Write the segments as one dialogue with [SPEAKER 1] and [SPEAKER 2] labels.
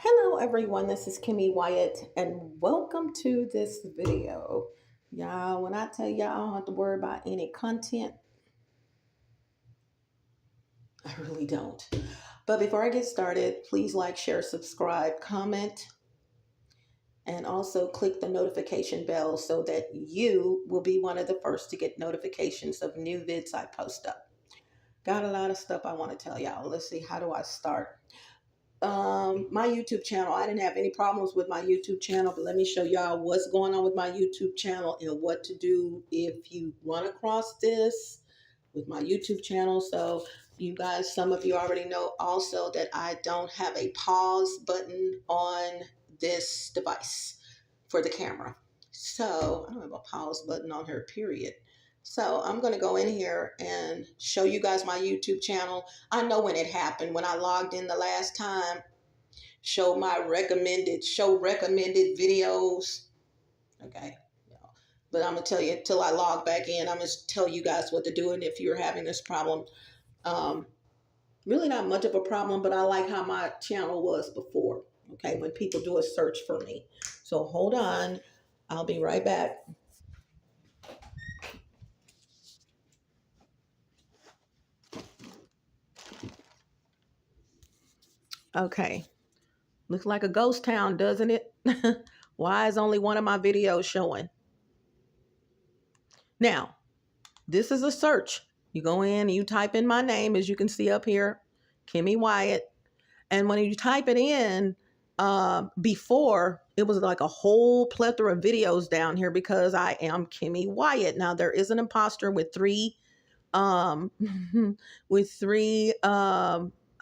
[SPEAKER 1] Hello everyone, this is Kimmy Wyatt and welcome to this video. Y'all, when I tell y'all I don't have to worry about any content, I really don't. But before I get started, please like, share, subscribe, comment, and also click the notification bell so that you will be one of the first to get notifications of new vids I post up. Got a lot of stuff I want to tell y'all. Let's see, how do I start? My YouTube channel. I didn't have any problems with my YouTube channel, but let me show y'all what's going on with my YouTube channel and what to do if you run across this with my YouTube channel. So you guys, some of you already know also that I don't have a pause button on this device for the camera. So I don't have a pause button on here, period. So I'm going to go in here and show you guys my YouTube channel. I know when it happened, when I logged in the last time, show recommended videos. Okay. But I'm going to tell you until I log back in, I'm going to tell you guys what to do. And if you're having this problem, really not much of a problem, but I like how my channel was before. Okay. When people do a search for me. So hold on. I'll be right back. Okay. Looks like a ghost town, doesn't it? Why is only one of my videos showing? Now, this is a search. You go in and you type in my name, as you can see up here, Kimmy Wyatt. And when you type it in, before, it was like a whole plethora of videos down here because I am Kimmy Wyatt. Now, there is an imposter with three with three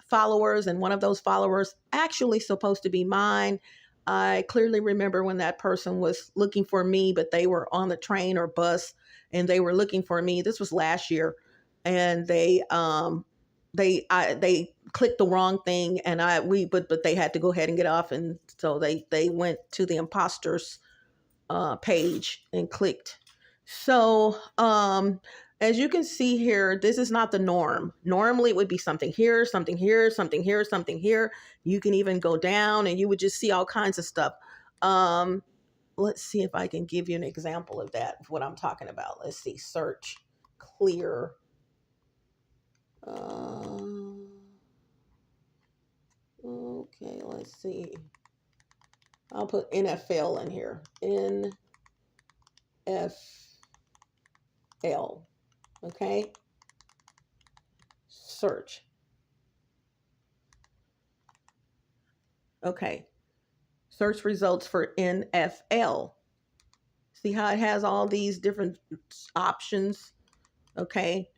[SPEAKER 1] followers, and one of those followers actually supposed to be mine. I clearly remember when that person was looking for me, but they were on the train or bus and they were looking for me. This was last year, and they clicked the wrong thing, and but they had to go ahead and get off, and so they went to the imposters page and clicked. So as you can see here, this is not the norm. Normally it would be something here, something here, something here, something here. You can even go down and you would just see all kinds of stuff. Let's see if I can give you an example of that, of what I'm talking about. Let's see, search, clear. Okay, let's see. I'll put NFL in here. NFL. Okay. Search. Okay. Search results for NFL. See how it has all these different options? Okay.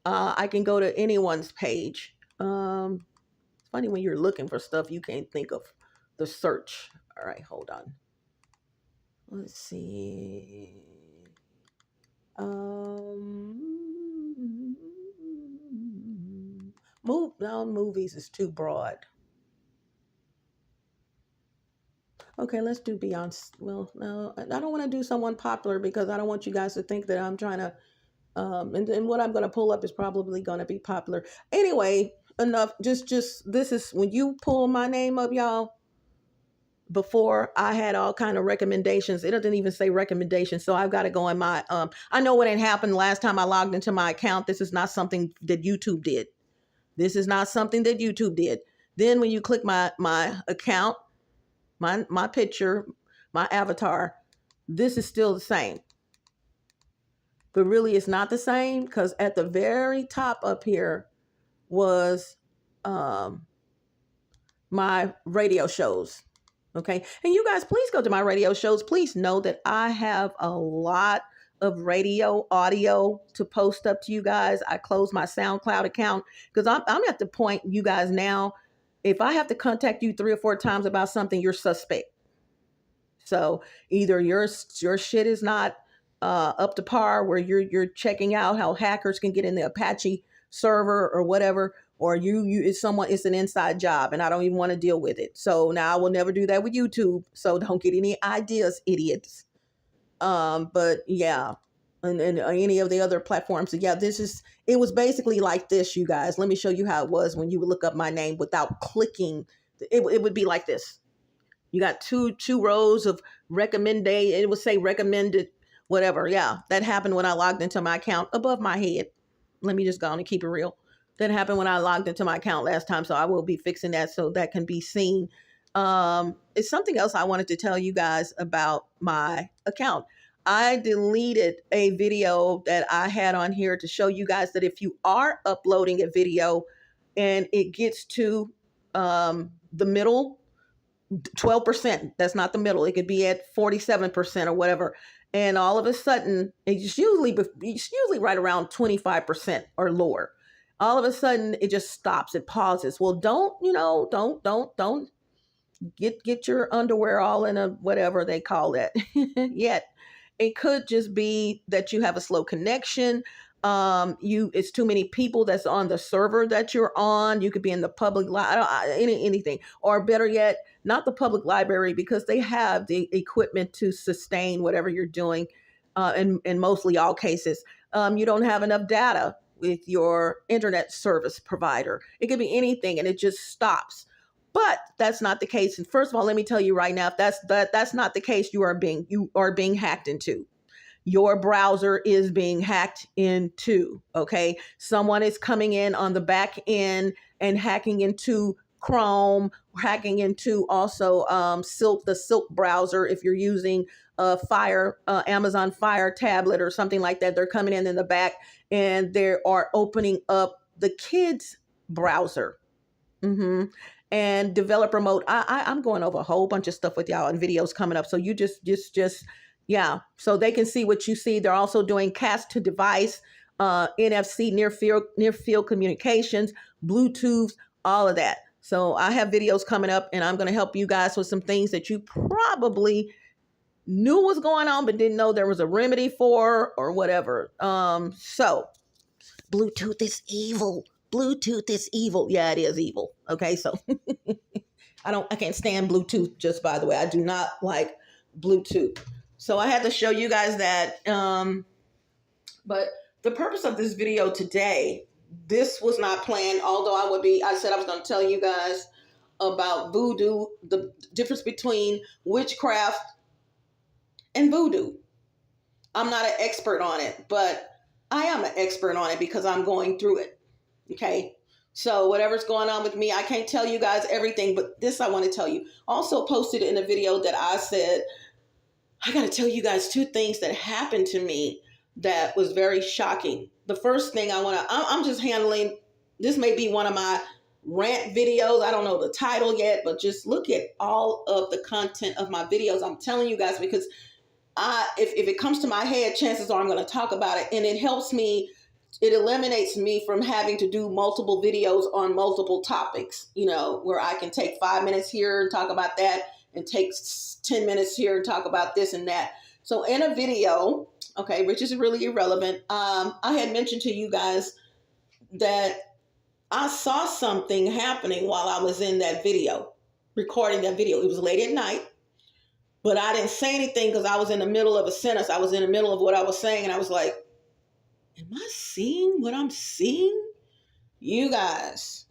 [SPEAKER 1] I can go to anyone's page. It's funny when you're looking for stuff, you can't think of the search. All right, hold on. Let's see. Movies is too broad. Okay, let's do Beyonce. Well, no, I don't want to do someone popular because I don't want you guys to think that I'm trying to. And what I'm going to pull up is probably going to be popular. Anyway, enough. Just this is when you pull my name up, y'all. Before I had all kind of recommendations. It doesn't even say recommendations. So I've got to go in my, I know what had happened last time I logged into my account. This is not something that YouTube did. This is not something that YouTube did. Then when you click my account, my picture, my avatar, this is still the same. But really it's not the same because at the very top up here was my radio shows. Okay. And you guys, please go to my radio shows. Please know that I have a lot of radio audio to post up to you guys. I closed my SoundCloud account because I'm at the point, you guys, now, if I have to contact you 3 or 4 times about something, you're suspect. So either your shit is not up to par where you're checking out how hackers can get in the Apache server or whatever, or it's an inside job and I don't even want to deal with it. So now I will never do that with YouTube. So don't get any ideas, idiots. But yeah, and any of the other platforms. So yeah, it was basically like this, you guys. Let me show you how it was when you would look up my name without clicking. It would be like this. You got two rows of recommended. It would say recommended, whatever. Yeah, that happened when I logged into my account above my head. Let me just go on and keep it real. That happened when I logged into my account last time, so I will be fixing that so that can be seen. It's something else I wanted to tell you guys about my account. I deleted a video that I had on here to show you guys that if you are uploading a video and it gets to the middle, 12%, that's not the middle. It could be at 47% or whatever. And all of a sudden, it's usually right around 25% or lower. All of a sudden, it just stops. It pauses. Well, don't get your underwear all in a whatever they call that yet. It could just be that you have a slow connection. It's too many people that's on the server that you're on. You could be in the public anything, or better yet, not the public library, because they have the equipment to sustain whatever you're doing. In mostly all cases, you don't have enough data with your internet service provider. It could be anything, and it just stops. But that's not the case. And first of all, let me tell you right now, if that's not the case, you are being hacked into. Your browser is being hacked into. Okay, someone is coming in on the back end and hacking into Chrome, hacking into also the Silk browser. If you're using a Amazon Fire tablet or something like that, they're coming in the back and they are opening up the kids browser. And developer mode. I'm going over a whole bunch of stuff with y'all and videos coming up. So you just yeah. So they can see what you see. They're also doing cast to device, NFC, near field communications, Bluetooth, all of that. So I have videos coming up, and I'm going to help you guys with some things that you probably knew was going on, but didn't know there was a remedy for or whatever. So Bluetooth is evil. Bluetooth is evil. Yeah, it is evil. Okay, so I can't stand Bluetooth, just by the way. I do not like Bluetooth. So I had to show you guys that. But the purpose of this video today, this was not planned, although I said I was going to tell you guys about voodoo, the difference between witchcraft and voodoo. I'm not an expert on it, but I am an expert on it because I'm going through it. Okay, so whatever's going on with me, I can't tell you guys everything, but this I want to tell you. Also posted in a video that I said, I got to tell you guys two things that happened to me that was very shocking. The first thing I'm just handling, this may be one of my rant videos. I don't know the title yet, but just look at all of the content of my videos. I'm telling you guys, because if it comes to my head, chances are I'm going to talk about it, and it helps me. It eliminates me from having to do multiple videos on multiple topics, where I can take 5 minutes here and talk about that and take 10 minutes here and talk about this and that. So in a video, okay, which is really irrelevant, I had mentioned to you guys that I saw something happening while I was in that video, recording that video. It was late at night, but I didn't say anything because I was in the middle of a sentence. I was in the middle of what I was saying, and I was like, am I seeing what I'm seeing? You guys,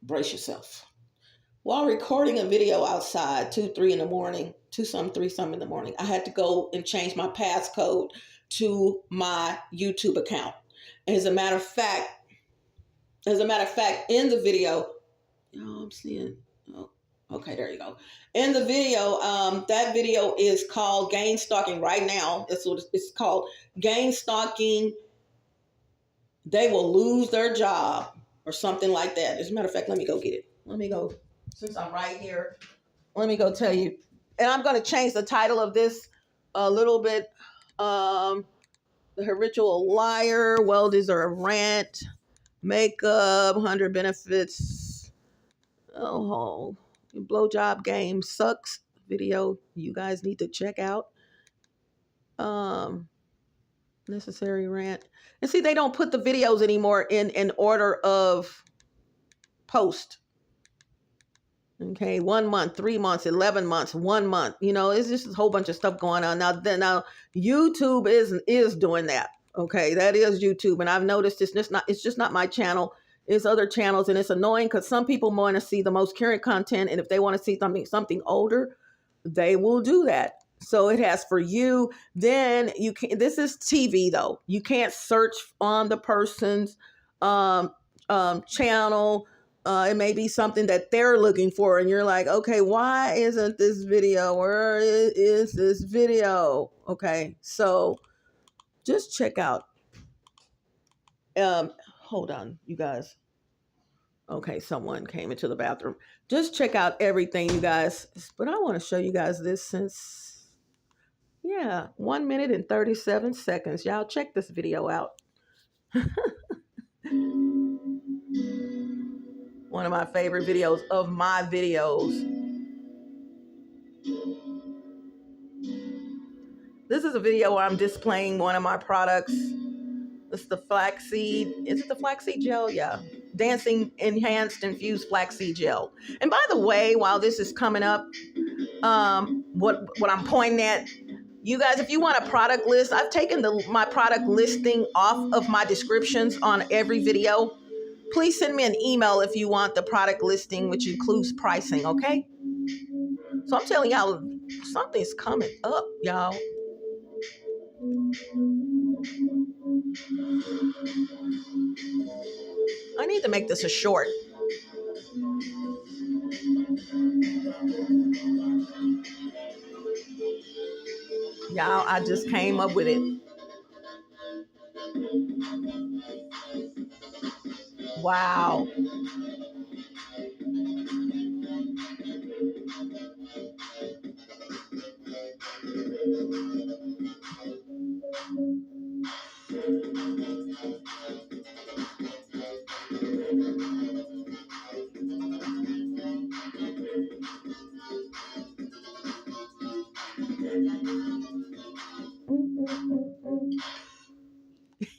[SPEAKER 1] brace yourself. While recording a video outside, 2, 3 in the morning, 3 some in the morning, I had to go and change my passcode to my YouTube account. As a matter of fact, in the video, I'm seeing, okay, there you go. In the video, that video is called Gang Stalking right now. That's what it's called. Gang Stalking, they will lose their job or something like that. As a matter of fact, let me go get it. Let me go, since I'm right here, let me go tell you. And I'm going to change the title of this a little bit. The Habitual Liar, Well Deserved Rant, Makeup, 100 Benefits. Oh, Blowjob Game Sucks video you guys need to check out. Necessary Rant. And see, they don't put the videos anymore in order of post. Okay, 1 month, 3 months, 11 months, 1 month. It's just a whole bunch of stuff going on. Now YouTube is doing that. Okay, that is YouTube, and I've noticed it's just not my channel. It's other channels, and it's annoying because some people want to see the most current content, and if they want to see something older, they will do that. So it has for you. Then you can. This is TV though. You can't search on the person's channel. It may be something that they're looking for, and you're like, okay, why isn't this video? Where is this video? Okay, so just check out. Hold on, you guys. Okay, someone came into the bathroom. Just check out everything, you guys. But I want to show you guys this since, yeah, 1 minute and 37 seconds. Y'all check this video out. One of my favorite videos of my videos. This is a video where I'm displaying one of my products. It's the flaxseed. Is it the flaxseed gel? Yeah. Dancing Enhanced Infused Flaxseed Gel. And by the way, while this is coming up, what I'm pointing at, you guys, if you want a product list, I've taken my product listing off of my descriptions on every video. Please send me an email if you want the product listing, which includes pricing, okay? So I'm telling y'all, something's coming up, y'all. I need to make this a short. Y'all, I just came up with it. Wow.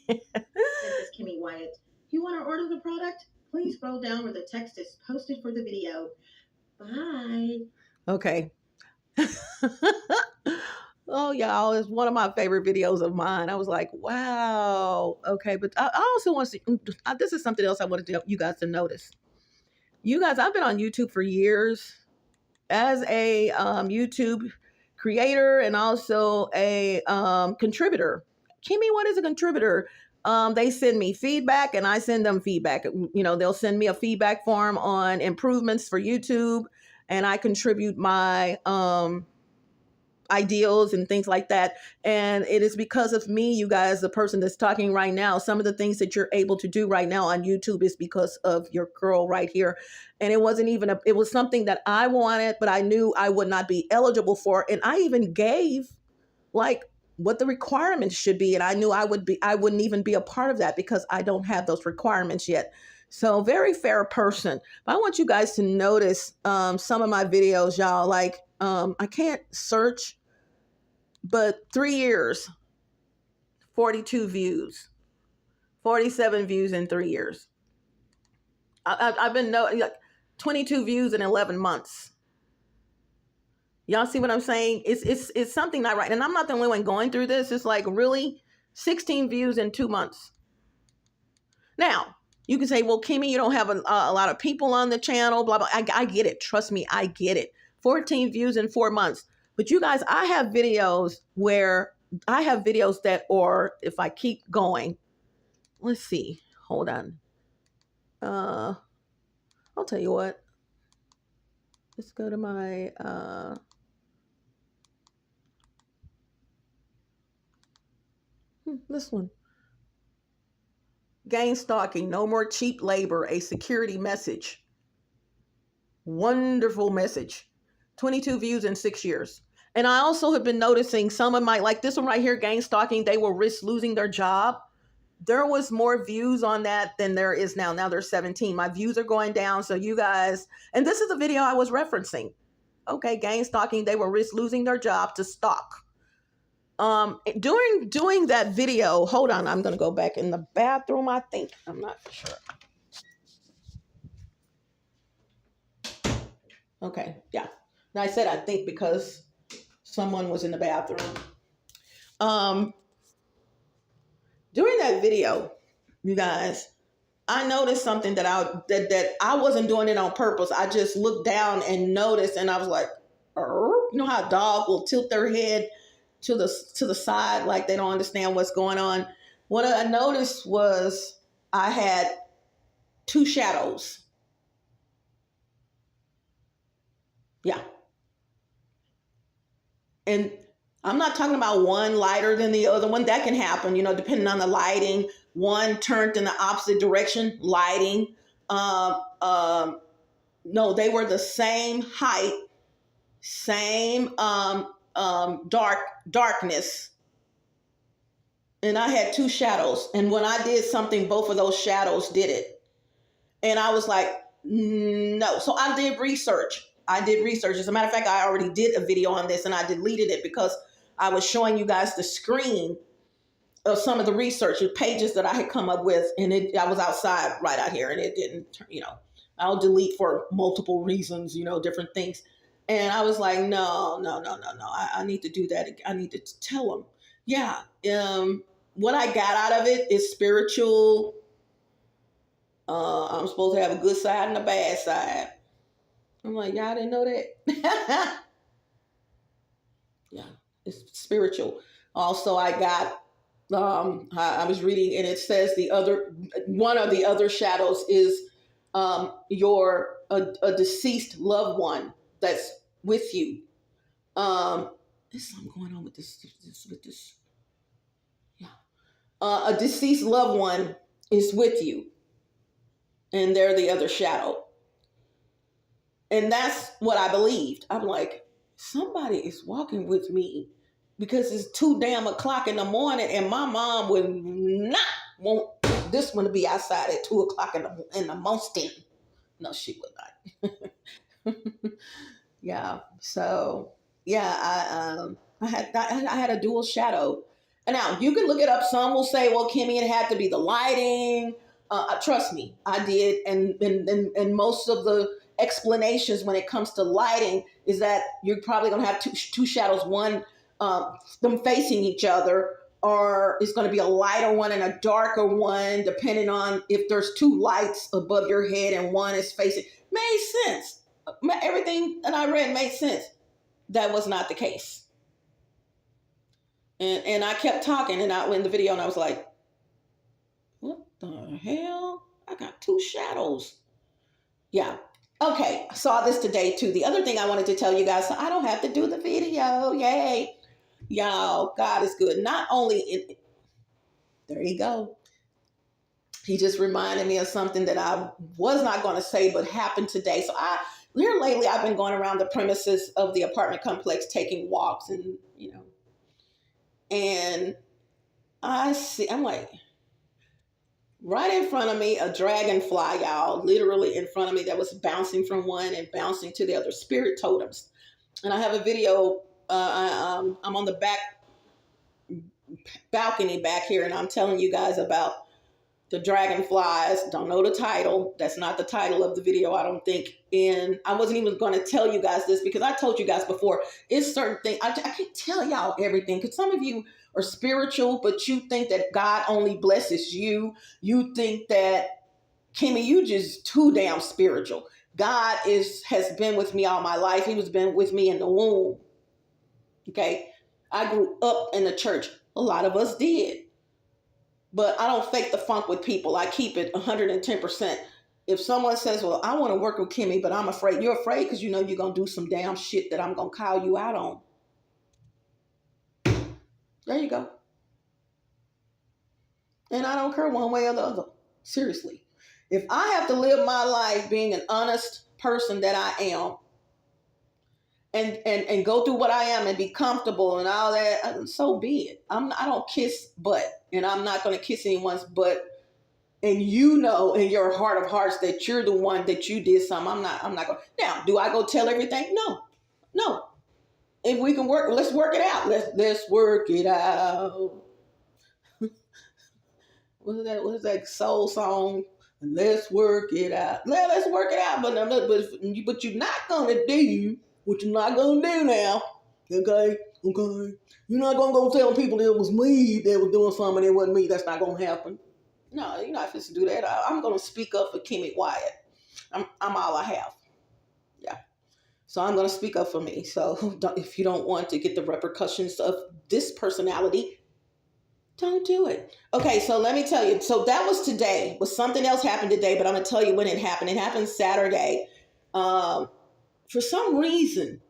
[SPEAKER 2] This is Kimmy Wyatt. If you want to order the product, please scroll down where the text is posted for the video. Bye.
[SPEAKER 1] Okay. Oh, y'all, it's one of my favorite videos of mine. I was like, wow. Okay, but I also want to see, this is something else I wanted you guys to notice. You guys, I've been on YouTube for years as a YouTube creator and also a contributor. Kimmy, what is a contributor? They send me feedback and I send them feedback. You know, they'll send me a feedback form on improvements for YouTube, and I contribute my ideals and things like that. And it is because of me, you guys, the person that's talking right now, some of the things that you're able to do right now on YouTube is because of your girl right here. And it wasn't even it was something that I wanted, but I knew I would not be eligible for. And I even gave like what the requirements should be. And I knew I wouldn't even be a part of that because I don't have those requirements yet. So very fair person. But I want you guys to notice some of my videos, y'all. Like I can't search, but 3 years, 42 views, 47 views in 3 years. I've been 22 views in 11 months. Y'all see what I'm saying? It's something not right. And I'm not the only one going through this. It's like really 16 views in 2 months. Now, you can say, well, Kimmy, you don't have a lot of people on the channel, blah, blah. I get it. Trust me, I get it. 14 views in 4 months. But you guys, I have videos that, or if I keep going, let's see, hold on. I'll tell you what. Let's go to my, this one. Gang stalking, no more cheap labor, a security message. Wonderful message. 22 views in 6 years. And I also have been noticing some of my, like this one right here, gang stalking, they will risk losing their job. There was more views on that than there is now. Now there's 17. My views are going down. So you guys, and this is the video I was referencing. Okay, gang stalking, they will risk losing their job to stalk. During doing that video, hold on, I'm gonna go back in the bathroom, I think. I'm not sure. Okay, yeah. Now I said I think because someone was in the bathroom. During that video, you guys, I noticed something that I wasn't doing it on purpose. I just looked down and noticed, and I was like, you know how a dog will tilt their head to the side like they don't understand what's going on. What I noticed was I had two shadows. Yeah. And I'm not talking about one lighter than the other one. That can happen, depending on the lighting. One turned in the opposite direction, lighting. Um, um, no, they were the same height, same darkness. And I had two shadows. And when I did something, both of those shadows did it. And I was like, no. So I did research. As a matter of fact, I already did a video on this and I deleted it because I was showing you guys the screen of some of the research pages that I had come up with. And I was outside right out here and it didn't, I'll delete for multiple reasons, different things. And I was like, no. I need to do that. I need to tell them. Yeah. What I got out of it is spiritual. I'm supposed to have a good side and a bad side. I'm like, y'all didn't know that? Yeah, it's spiritual. Also, I got, I was reading and it says one of the other shadows is a deceased loved one that's with you. There's something going on with this. Yeah. A deceased loved one is with you. And they're the other shadow. And that's what I believed. I'm like, somebody is walking with me because it's too damn o'clock in the morning and my mom would not want this one to be outside at 2:00 in the morning. No, she would not. Yeah. So yeah, I had a dual shadow. And now you can look it up. Some will say, well, Kimmy, it had to be the lighting. Trust me, I did. And most of the explanations when it comes to lighting is that you're probably going to have two shadows, one them facing each other, or it's going to be a lighter one and a darker one, depending on if there's two lights above your head and one is facing. Made sense. Everything that I read made sense. That was not the case. And I kept talking and I went in the video and I was like, what the hell? I got two shadows. Yeah. Okay. I saw this today too. The other thing I wanted to tell you guys, so I don't have to do the video. Yay. Y'all, God is good. Not only there you go. He just reminded me of something that I was not going to say, but happened today. So here lately, I've been going around the premises of the apartment complex, taking walks and, and I'm like, right in front of me, a dragonfly, y'all, literally in front of me that was bouncing from one and bouncing to the other, spirit totems. And I have a video, I'm on the back balcony back here and I'm telling you guys about the dragonflies. Don't know the title. That's not the title of the video, I don't think. And I wasn't even going to tell you guys this because I told you guys before, it's certain things. I can't tell y'all everything because some of you are spiritual, but you think that God only blesses you. You think that, Kimmy, you just too damn spiritual. God has been with me all my life. He was been with me in the womb. Okay. I grew up in the church. A lot of us did. But I don't fake the funk with people. I keep it 110%. If someone says, well, I want to work with Kimmy, but I'm afraid, you're afraid because you know you're going to do some damn shit that I'm going to call you out on. There you go. And I don't care one way or the other. Seriously. If I have to live my life being an honest person that I am, and go through what I am and be comfortable and all that, so be it. I don't kiss butt, and I'm not going to kiss anyone's butt. And you know in your heart of hearts that you're the one that you did something. I'm not going. Now, do I go tell everything? No. If we can work, let's work it out. Let's work it out. What is that soul song? Let's work it out. Let's work it out. But you're not going to do what you're not going to do now. Okay? You're not going to go tell people it was me that was doing something and it wasn't me. That's not going to happen. No, you're not supposed to do that. I'm going to speak up for Kimmy Wyatt. I'm all I have. Yeah. So I'm going to speak up for me. So if you don't want to get the repercussions of this personality, don't do it. Okay, so let me tell you. So that was today. But something else happened today, but I'm going to tell you when it happened. It happened Saturday. For some reason,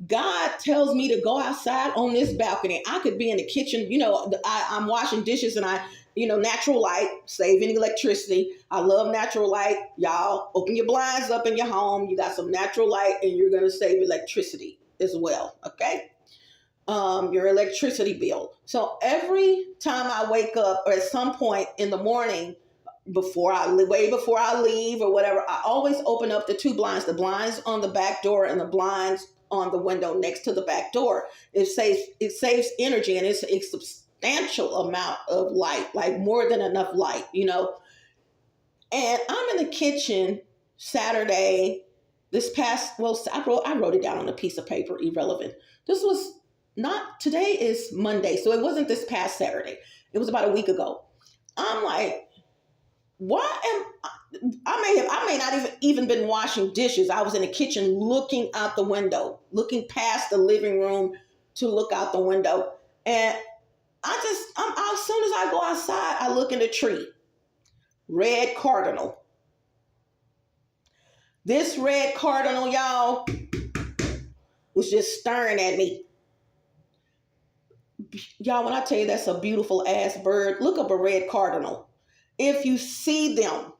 [SPEAKER 1] God tells me to go outside on this balcony. I could be in the kitchen, I'm washing dishes and natural light, saving electricity. I love natural light. Y'all, open your blinds up in your home. You got some natural light and you're going to save electricity as well. Okay. Your electricity bill. So every time I wake up or at some point in the morning, way before I leave or whatever, I always open up the two blinds, the blinds on the back door and the blinds on the window next to the back door. It saves energy, and it's a substantial amount of light, like more than enough light, And I'm in the kitchen Saturday. I wrote it down on a piece of paper, irrelevant. Today is Monday, so it wasn't this past Saturday. It was about a week ago. I'm like, I may not even been washing dishes. I was in the kitchen looking out the window, looking past the living room to look out the window. And as soon as I go outside, I look in the tree. Red cardinal. This red cardinal, y'all, was just staring at me. Y'all, when I tell you that's a beautiful ass bird, look up a red cardinal. If you see them,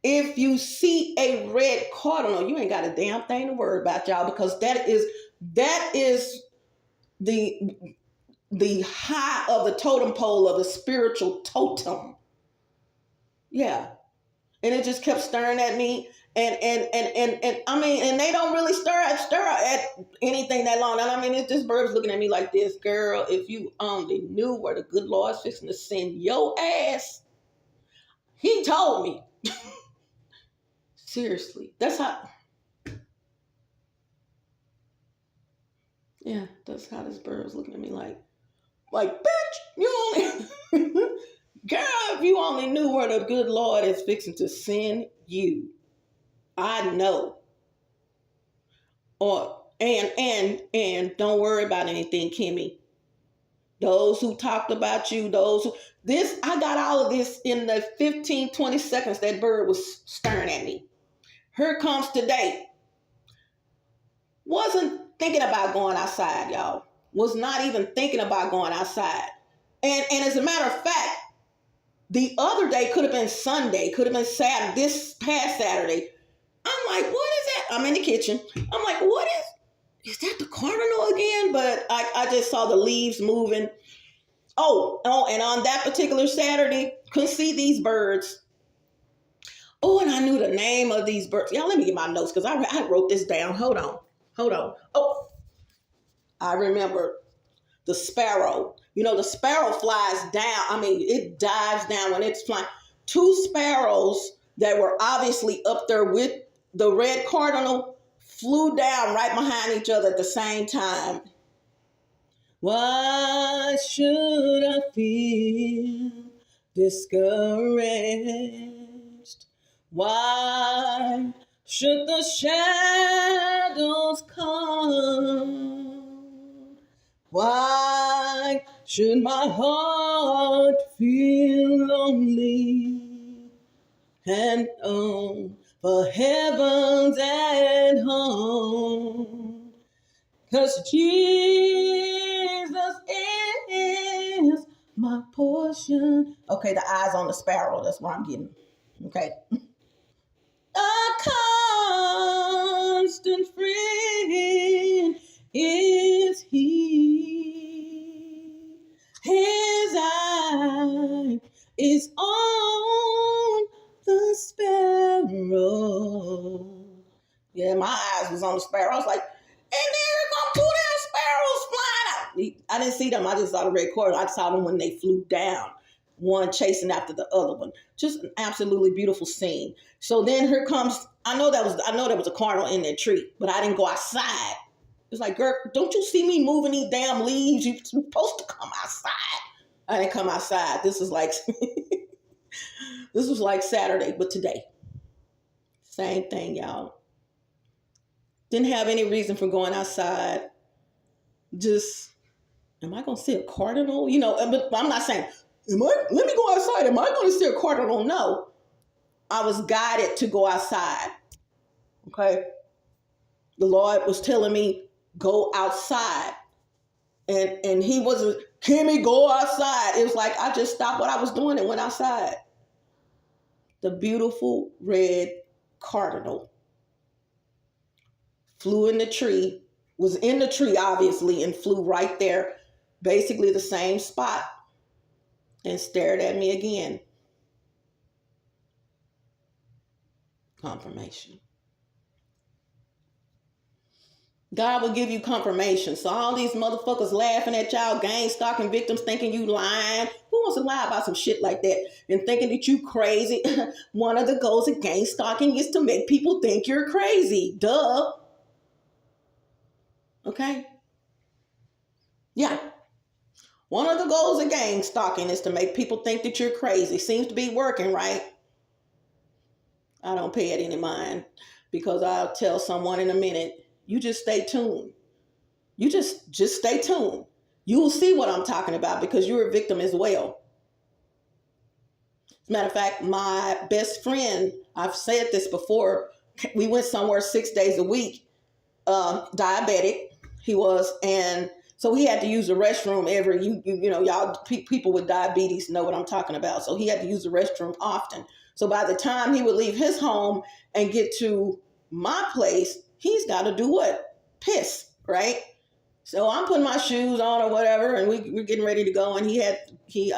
[SPEAKER 1] if you see a red cardinal, you ain't got a damn thing to worry about, y'all, because that is the high of the totem pole of the spiritual totem. Yeah. And it just kept staring at me. And I mean, and they don't really stir at anything that long. And I mean, this bird's looking at me like this. Girl, if you only knew where the good Lord's fixing to send your ass. He told me. Seriously. That's how this bird was looking at me like, bitch, you only girl, if you only knew where the good Lord is fixing to send you. I know. And don't worry about anything, Kimmy. Those who talked about you, I got all of this in the 15, 20 seconds that bird was staring at me. Here comes today. Wasn't thinking about going outside, y'all. Was not even thinking about going outside. And as a matter of fact, the other day could have been Sunday, could have been Saturday, this past Saturday. I'm like, what is that? I'm in the kitchen. I'm like, what is that the cardinal again? But I just saw the leaves moving. Oh, and on that particular Saturday, couldn't see these birds. Oh, and I knew the name of these birds. Y'all, let me get my notes because I wrote this down. Hold on. Oh, I remember the sparrow. The sparrow flies down. I mean, it dives down when it's flying. Two sparrows that were obviously up there with the red cardinal flew down right behind each other at the same time. Why should I feel discouraged? Why should the shadows come? Why should my heart feel lonely and for heavens and home? 'Cause Jesus is my portion. Okay, the eyes on the sparrow, that's what I'm getting. Okay. A constant friend is he. His eye is on the sparrow. Yeah, my eyes was on the sparrow. I was like, and there come two damn sparrows flying out. I didn't see them. I just saw the red cardinal. I saw them when they flew down. One chasing after the other one. Just an absolutely beautiful scene. So then here comes, I know there was a cardinal in that tree, but I didn't go outside. It's like, girl, don't you see me moving these damn leaves? You're supposed to come outside. I didn't come outside. This is like, This was like Saturday, but today. Same thing, y'all. Didn't have any reason for going outside. Just, am I going to see a cardinal? You know, but I'm not saying, let me go outside. Am I going to see a cardinal? No. I was guided to go outside. Okay. The Lord was telling me, go outside. And he wasn't, Kimmy, go outside. It was like, I just stopped what I was doing and went outside. The beautiful red cardinal flew in the tree, was in the tree, obviously, and flew right there, basically the same spot, and stared at me again. Confirmation. God will give you confirmation. So all these motherfuckers laughing at y'all gang stalking victims thinking you lying. Who wants to lie about some shit like that and thinking that you crazy? One of the goals of gang stalking is to make people think you're crazy. Duh. Okay? Yeah. One of the goals of gang stalking is to make people think that you're crazy. Seems to be working, right? I don't pay it any mind because I'll tell someone in a minute. You just stay tuned. You just stay tuned. You will see what I'm talking about because you're a victim as well. As a matter of fact, my best friend, I've said this before, we went somewhere 6 days a week, diabetic he was, and so he had to use the restroom you know, y'all people with diabetes know what I'm talking about. So he had to use the restroom often. So by the time he would leave his home and get to my place, he's got to do what? Piss, right? So I'm putting my shoes on or whatever, and we're getting ready to go. And he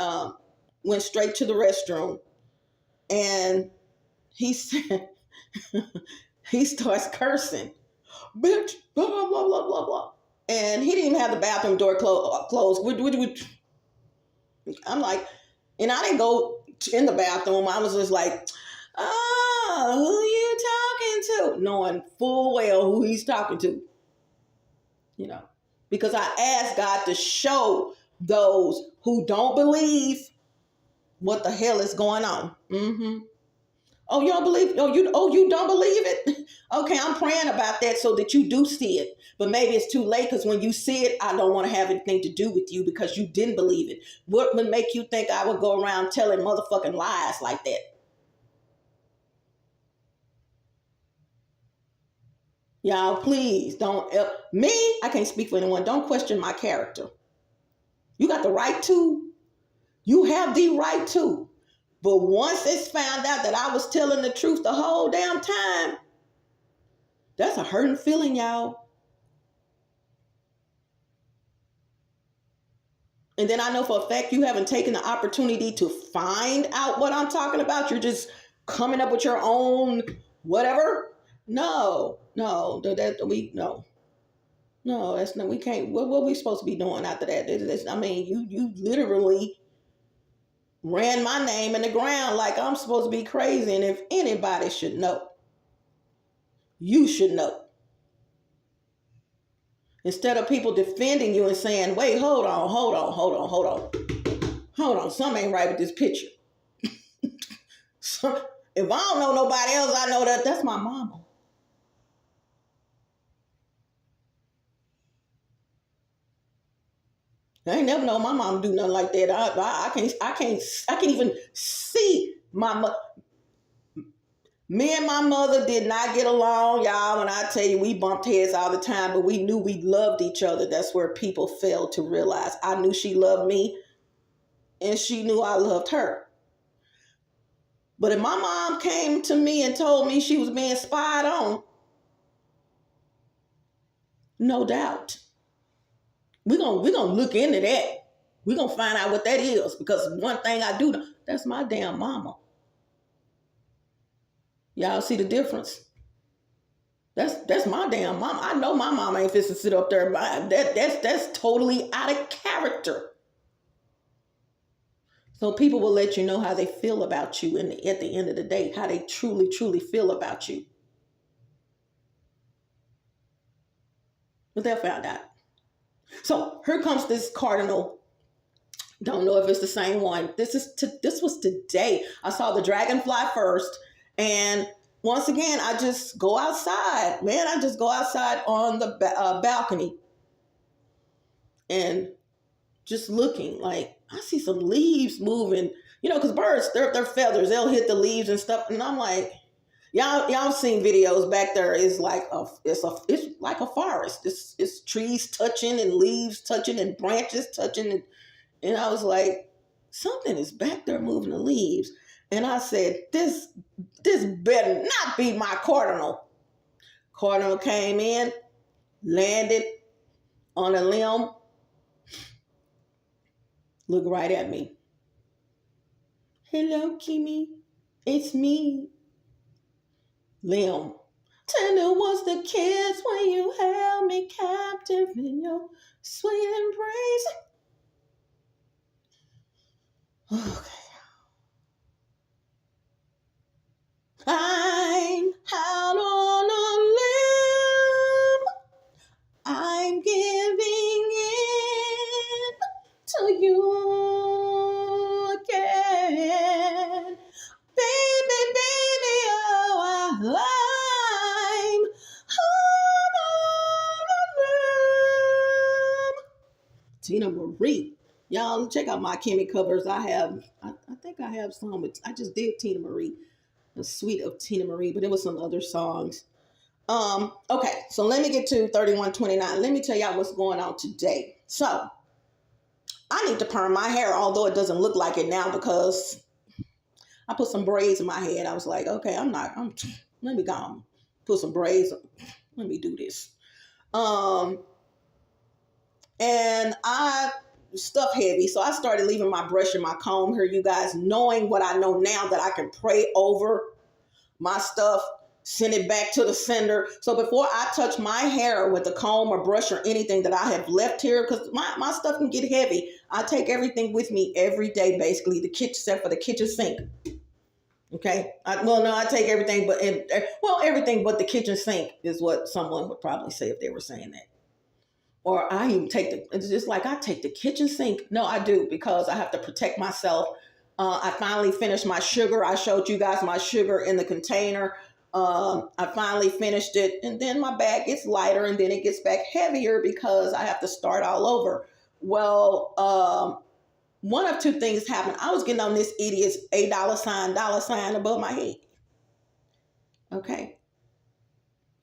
[SPEAKER 1] went straight to the restroom, and he said, he starts cursing, bitch, blah, blah, blah, blah, blah, blah. And he didn't even have the bathroom door closed. I'm like, and I didn't go in the bathroom. I was just like, oh, who you talking to? Knowing full well who he's talking to, you know, because I asked God to show those who don't believe what the hell is going on. Mm-hmm. Oh, you don't believe? You don't believe it? Okay, I'm praying about that so that you do see it. But maybe it's too late because when you see it, I don't want to have anything to do with you because you didn't believe it. What would make you think I would go around telling motherfucking lies like that? Y'all, please don't. Me, I can't speak for anyone. Don't question my character. You got the right to. You have the right to. But once it's found out that I was telling the truth the whole damn time, that's a hurting feeling, y'all. And then I know for a fact you haven't taken the opportunity to find out what I'm talking about. You're just coming up with your own whatever. No, that's not, we can't, what are we supposed to be doing after that? I mean, you literally ran my name in the ground like I'm supposed to be crazy. And if anybody should know, you should know. Instead of people defending you and saying, wait, hold on. Something ain't right with this picture. So, if I don't know nobody else, I know that's my mama. I ain't never know my mom do nothing like that. I can't even see my mother. Me and my mother did not get along, y'all. When I tell you, we bumped heads all the time, but we knew we loved each other. That's where people failed to realize. I knew she loved me, and she knew I loved her. But if my mom came to me and told me she was being spied on, no doubt, we're gonna look into that. We're gonna find out what that is, because one thing I do know, that's my damn mama. Y'all see the difference? That's my damn mama. I know my mama ain't fit to sit up there. That's totally out of character. So people will let you know how they feel about you, and at the end of the day, how they truly, truly feel about you. But they'll find out. So here comes this cardinal Don't know if it's the same one. This was today. I saw the dragonfly first, and once again, I just go outside. Man, I just go outside on the balcony and just looking. Like I see some leaves moving. You know, because birds, their feathers, they'll hit the leaves and stuff, and I'm like, y'all seen videos back there. It's like it's like a forest. It's trees touching and leaves touching and branches touching and I was like, something is back there moving the leaves. And I said, this better not be my cardinal. Cardinal came in, landed on a limb, looked right at me. Hello, Kimmy. It's me. Limb. Tender was the kiss when you held me captive in your sweet embrace. Okay. I'm out on a limb. I'm giving in to you again. Baby, baby, oh, I'm on a limb. Tina Marie. Y'all check out my Kimmy covers. I think I have some. I just did Tina Marie. A suite of Tina Marie, but it was some other songs. Okay, so let me get to 3129. Let me tell y'all what's going on today. So I need to perm my hair, although it doesn't look like it now because I put some braids in my head. I was like, okay, let me go put some braids. Let me do this. And I stuff heavy. So I started leaving my brush and my comb here, you guys, knowing what I know now that I can pray over my stuff, send it back to the sender. So before I touch my hair with a comb or brush or anything that I have left here, because my stuff can get heavy, I take everything with me every day, basically, the kitchen, except for the kitchen sink. Okay. I take everything, everything but the kitchen sink is what someone would probably say if they were saying that. Or I even it's just like I take the kitchen sink. No, I do, because I have to protect myself. I finally finished my sugar. I showed you guys my sugar in the container. I finally finished it. And then my bag gets lighter and then it gets back heavier because I have to start all over. Well, one of two things happened. I was getting on this idiot's $8 sign above my head. Okay.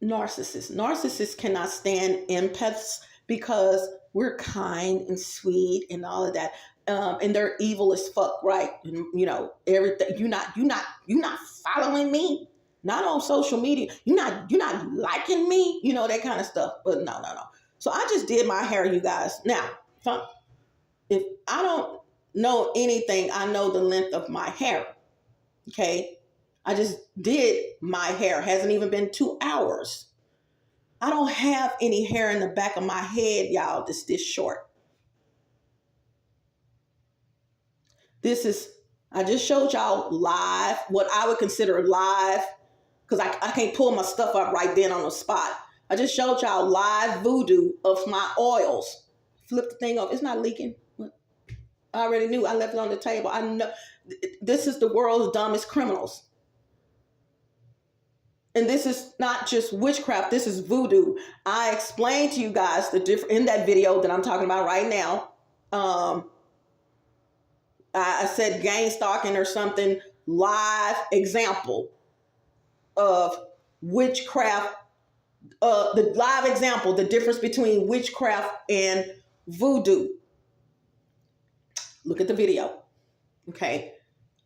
[SPEAKER 1] Narcissists cannot stand empaths because we're kind and sweet and all of that. And they're evil as fuck, right? And, you know, everything. You're not following me. Not on social media. You're not liking me. You know, that kind of stuff. But no. So I just did my hair, you guys. Now, if I don't know anything, I know the length of my hair. Okay. I just did my hair. Hasn't even been 2 hours. I don't have any hair in the back of my head, y'all, that's this short. I just showed y'all live, what I would consider live, because I can't pull my stuff up right then on the spot. I just showed y'all live voodoo of my oils. Flip the thing off. It's not leaking. I already knew. I left it on the table. I know this is the world's dumbest criminals. And this is not just witchcraft. This is voodoo. I explained to you guys in that video that I'm talking about right now. I said gang stalking or something. Live example of witchcraft. The live example, the difference between witchcraft and voodoo. Look at the video. Okay.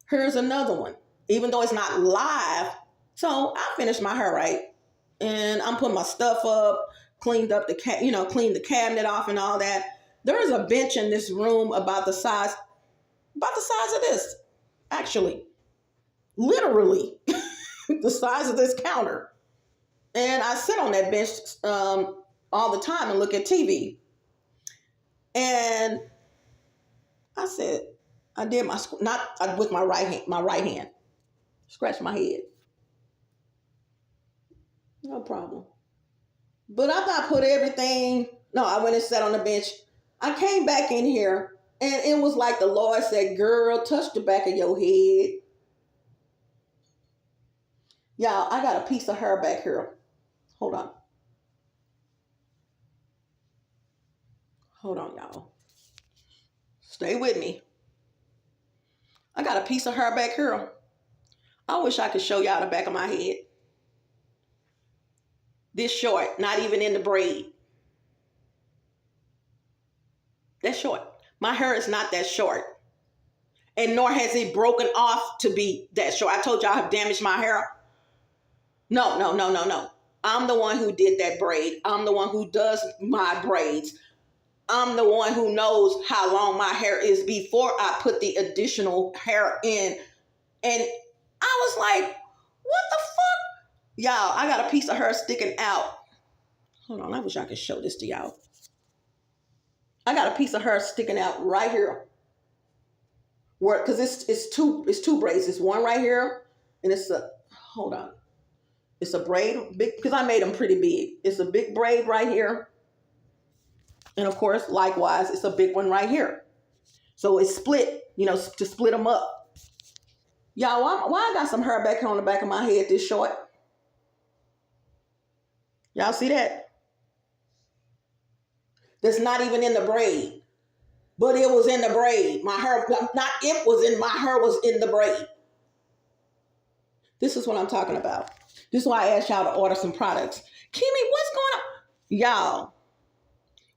[SPEAKER 1] Here's another one. Even though it's not live. So I finished my hair, right? And I'm putting my stuff up, cleaned up cleaned the cabinet off and all that. There's a bench in this room about the size of this, actually. Literally the size of this counter. And I sit on that bench all the time and look at TV. And I said, I did with my right hand, scratch my head. No problem. But I put everything, no, I went and sat on the bench. I came back in here And it was like the Lord said, girl, touch the back of your head. Y'all, I got a piece of hair back here. Hold on. Hold on, y'all. Stay with me. I got a piece of hair back here. I wish I could show y'all the back of my head. This short, not even in the braid. That's short. My hair is not that short. And nor has it broken off to be that short. I told y'all I have damaged my hair. No. I'm the one who did that braid. I'm the one who does my braids. I'm the one who knows how long my hair is before I put the additional hair in. And I was like, what the fuck? Y'all, I got a piece of hair sticking out. Hold on, I wish I could show this to y'all. I got a piece of hair sticking out right here. Where, because it's two braids. It's one right here, and it's a, hold on. It's a braid, big, because I made them pretty big. It's a big braid right here. And of course, likewise, it's a big one right here. So it's split, to split them up. Y'all, why I got some hair back here on the back of my head this short? Y'all see that? That's not even in the braid. But it was in the braid. My hair, my hair was in the braid. This is what I'm talking about. This is why I asked y'all to order some products. Kimmy, what's going on? Y'all,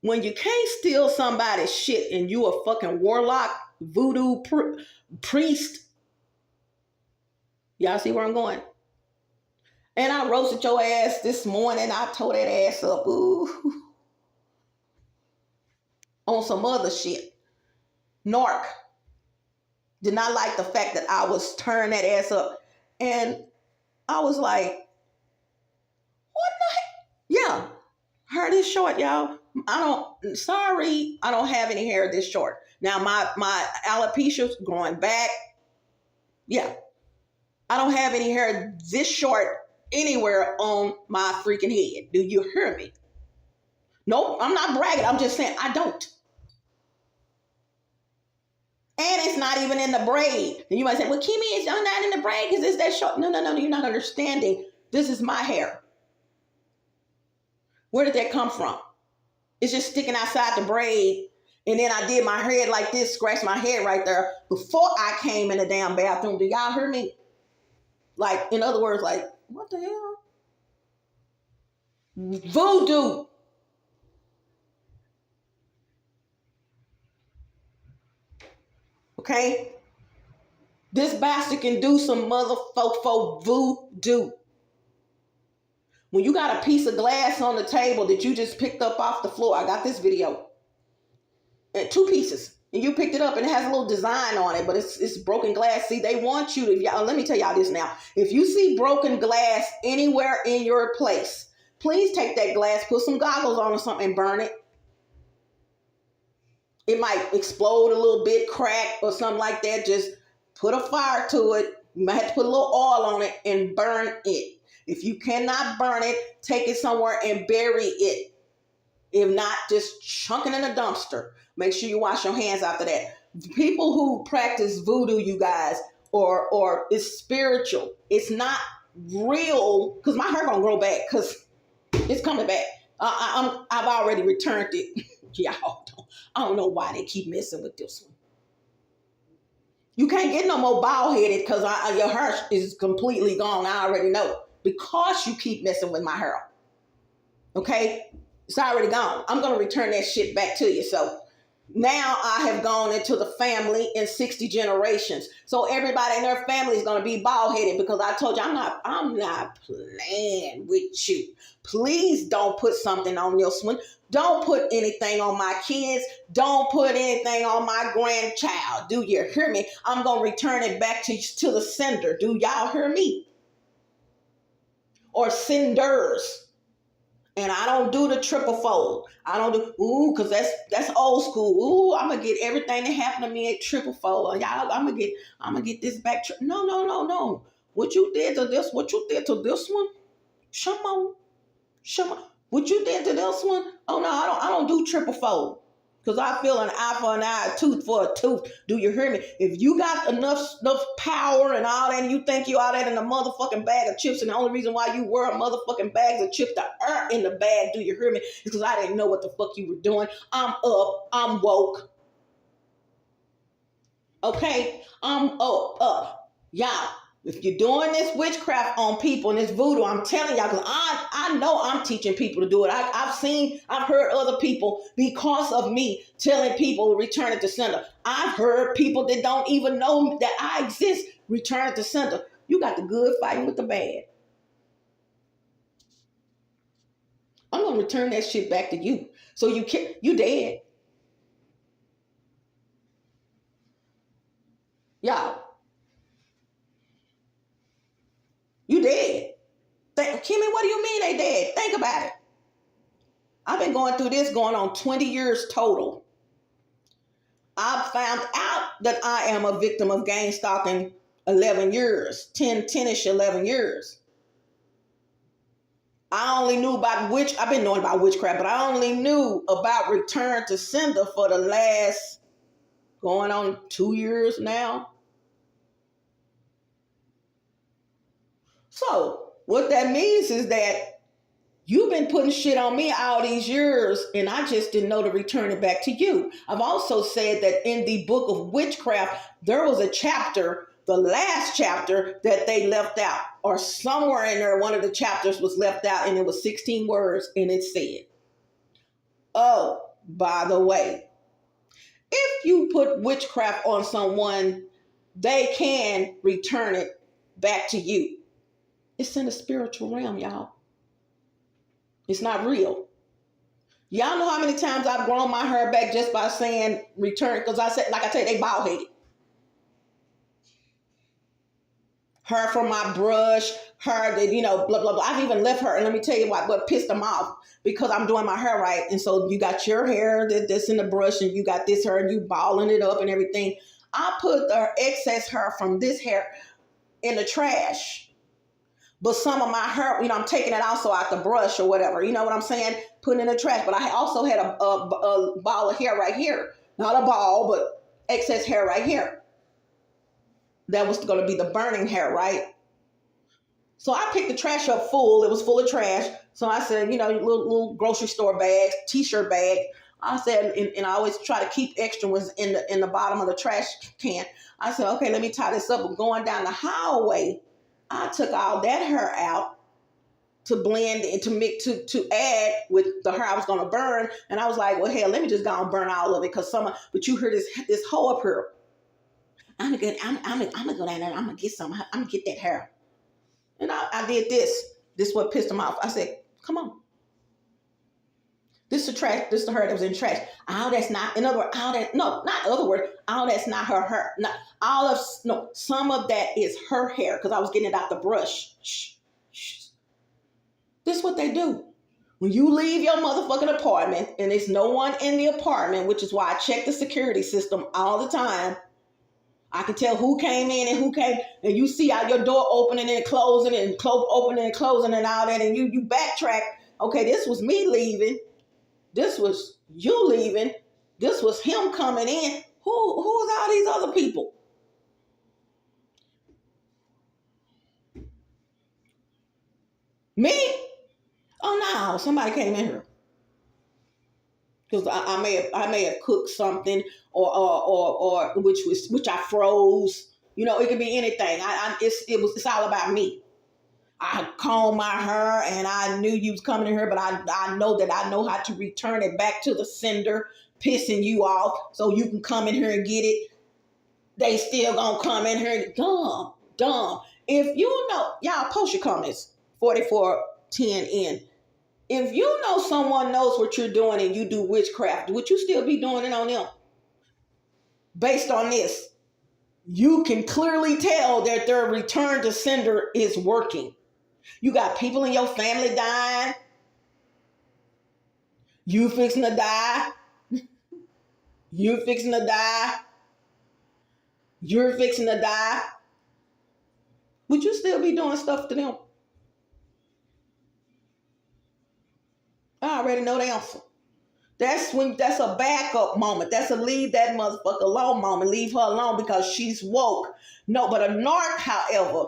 [SPEAKER 1] when you can't steal somebody's shit and you a fucking warlock, voodoo priest, y'all see where I'm going? And I roasted your ass this morning. I tore that ass up. Ooh. On some other shit. Narc. Did not like the fact that I was turning that ass up. And I was like, what the heck? Yeah. Hair this short, y'all. Sorry, I don't have any hair this short. Now my alopecia's growing back. Yeah. I don't have any hair this short anywhere on my freaking head. Do you hear me? Nope, I'm not bragging. I'm just saying I don't. And it's not even in the braid. And you might say, well, Kimmy, it's not in the braid because it's that short. No, you're not understanding. This is my hair. Where did that come from? It's just sticking outside the braid. And then I did my head like this, scratched my head right there before I came in the damn bathroom. Do y'all hear me? Like, in other words, like, what the hell? Voodoo. Okay? This bastard can do some motherfucker voodoo. When you got a piece of glass on the table that you just picked up off the floor, I got this video. And 2 pieces. And you picked it up and it has a little design on it, but it's broken glass. See, they want you to, y'all, let me tell y'all this now. If you see broken glass anywhere in your place, please take that glass, put some goggles on or something and burn it. It might explode a little bit, crack or something like that. Just put a fire to it. You might have to put a little oil on it and burn it. If you cannot burn it, take it somewhere and bury it. If not, just chunk it in a dumpster. Make sure you wash your hands after that. People who practice voodoo, you guys, or it's spiritual. It's not real, because my hair gonna grow back, because it's coming back. I've already returned it. Y'all, I don't know why they keep messing with this one. You can't get no more bald-headed because your hair is completely gone. I already know. Because you keep messing with my hair. Okay? It's already gone. I'm going to return that shit back to you. So now I have gone into the family in 60 generations. So everybody in their family is going to be bald-headed because I told you I'm not playing with you. Please don't put something on this one. Don't put anything on my kids. Don't put anything on my grandchild. Do you hear me? I'm going to return it back to the sender. Do y'all hear me? Or senders. And I don't do the triple fold. I don't do, because that's old school. I'm gonna get everything that happened to me at triple fold. Y'all, I'm gonna get this back. No. What you did to this one? Shama. What you did to this one? Oh no, I don't do triple fold. Because I feel an eye for an eye, a tooth for a tooth. Do you hear me? If you got enough power and all that, and you think you all that in a motherfucking bag of chips, and the only reason why you wear a motherfucking bag of chips, the in the bag, do you hear me? Is because I didn't know what the fuck you were doing. I'm up. I'm woke. Okay? I'm up. Y'all. If you're doing this witchcraft on people and this voodoo, I'm telling y'all, because I know I'm teaching people to do it. I've heard other people, because of me, telling people to return it to sender. I've heard people that don't even know that I exist, return it to sender. You got the good fighting with the bad. I'm going to return that shit back to you. So you dead. Y'all. You dead. Kimmy, what do you mean they dead? Think about it. I've been going through this going on 20 years total. I found out that I am a victim of gang stalking 11 years, 10-ish, 11 years. I only knew about I've been knowing about witchcraft, but I only knew about return to sender for the last going on 2 years now. So what that means is that you've been putting shit on me all these years, and I just didn't know to return it back to you. I've also said that in the book of witchcraft, there was a chapter, the last chapter, that they left out, or somewhere in there, one of the chapters was left out, and it was 16 words, and it said, oh, by the way, if you put witchcraft on someone, they can return it back to you. It's in the spiritual realm, y'all. It's not real. Y'all know how many times I've grown my hair back just by saying return, because I said, like I said, they bald headed. Hair from my brush, hair that, blah, blah, blah. I've even left her, and let me tell you what pissed them off, because I'm doing my hair right. And so you got your hair that's in the brush, and you got this hair, and you balling it up and everything. I put the excess hair from this hair in the trash. But some of my hair, I'm taking it also out the brush or whatever. You know what I'm saying? Putting it in the trash. But I also had a ball of hair right here. Not a ball, but excess hair right here. That was going to be the burning hair, right? So I picked the trash up full. It was full of trash. So I said, little grocery store bags, t-shirt bag. I said, and I always try to keep extra ones in the bottom of the trash can. I said, okay, let me tie this up. I'm going down the highway. I took all that hair out to blend and to add with the hair I was gonna burn, and I was like, well, hell, let me just go and burn all of it, because but you hear this hole up here. I'm gonna go down there. I'm gonna get some. I'm gonna get that hair, and I did this. This is what pissed him off. I said, come on. This is the trash. This is the hair that was in the trash. All that's not. In other words, all that's not her hair. Some of that is her hair, because I was getting it out the brush. Shh. This is what they do. When you leave your motherfucking apartment and there's no one in the apartment, which is why I check the security system all the time. I can tell who came in and who came, and you see out your door opening and closing and opening and closing and all that, and you backtrack. Okay, this was me leaving. This was you leaving. This was him coming in. Who's all these other people? Me? Oh no, somebody came in here. Because I may have cooked something or which I froze. It could be anything. It's all about me. I combed my hair, and I knew you was coming in here, but I know that I know how to return it back to the sender, pissing you off, so you can come in here and get it. They still gonna come in here. Dumb. If you know, y'all post your comments, 4410N. If you know someone knows what you're doing and you do witchcraft, would you still be doing it on them? Based on this, you can clearly tell that their return to sender is working. You got people in your family dying. You fixing to die. You fixing to die. You're fixing to die. Would you still be doing stuff to them? I already know the answer. That's a backup moment. That's a leave that motherfucker alone moment. Leave her alone because she's woke. No, but a narc, however,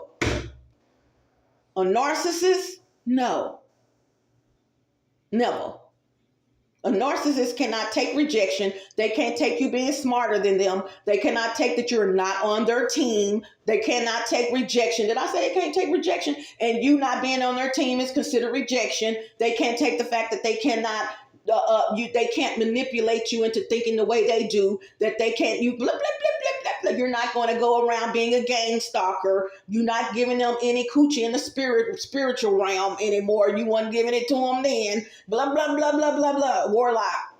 [SPEAKER 1] a narcissist, no, never. A narcissist cannot take rejection. They can't take you being smarter than them. They cannot take that you're not on their team. They cannot take rejection. Did I say they can't take rejection? And you not being on their team is considered rejection. They can't take the fact that they cannot, they can't manipulate you into thinking the way they do. That they can't, you blah, blah, blah, blah, blah, blah. You're not going to go around being a gang stalker. You're not giving them any coochie in the spiritual realm anymore. You weren't giving it to them then. Blah, blah, blah, blah, blah, blah. Warlock.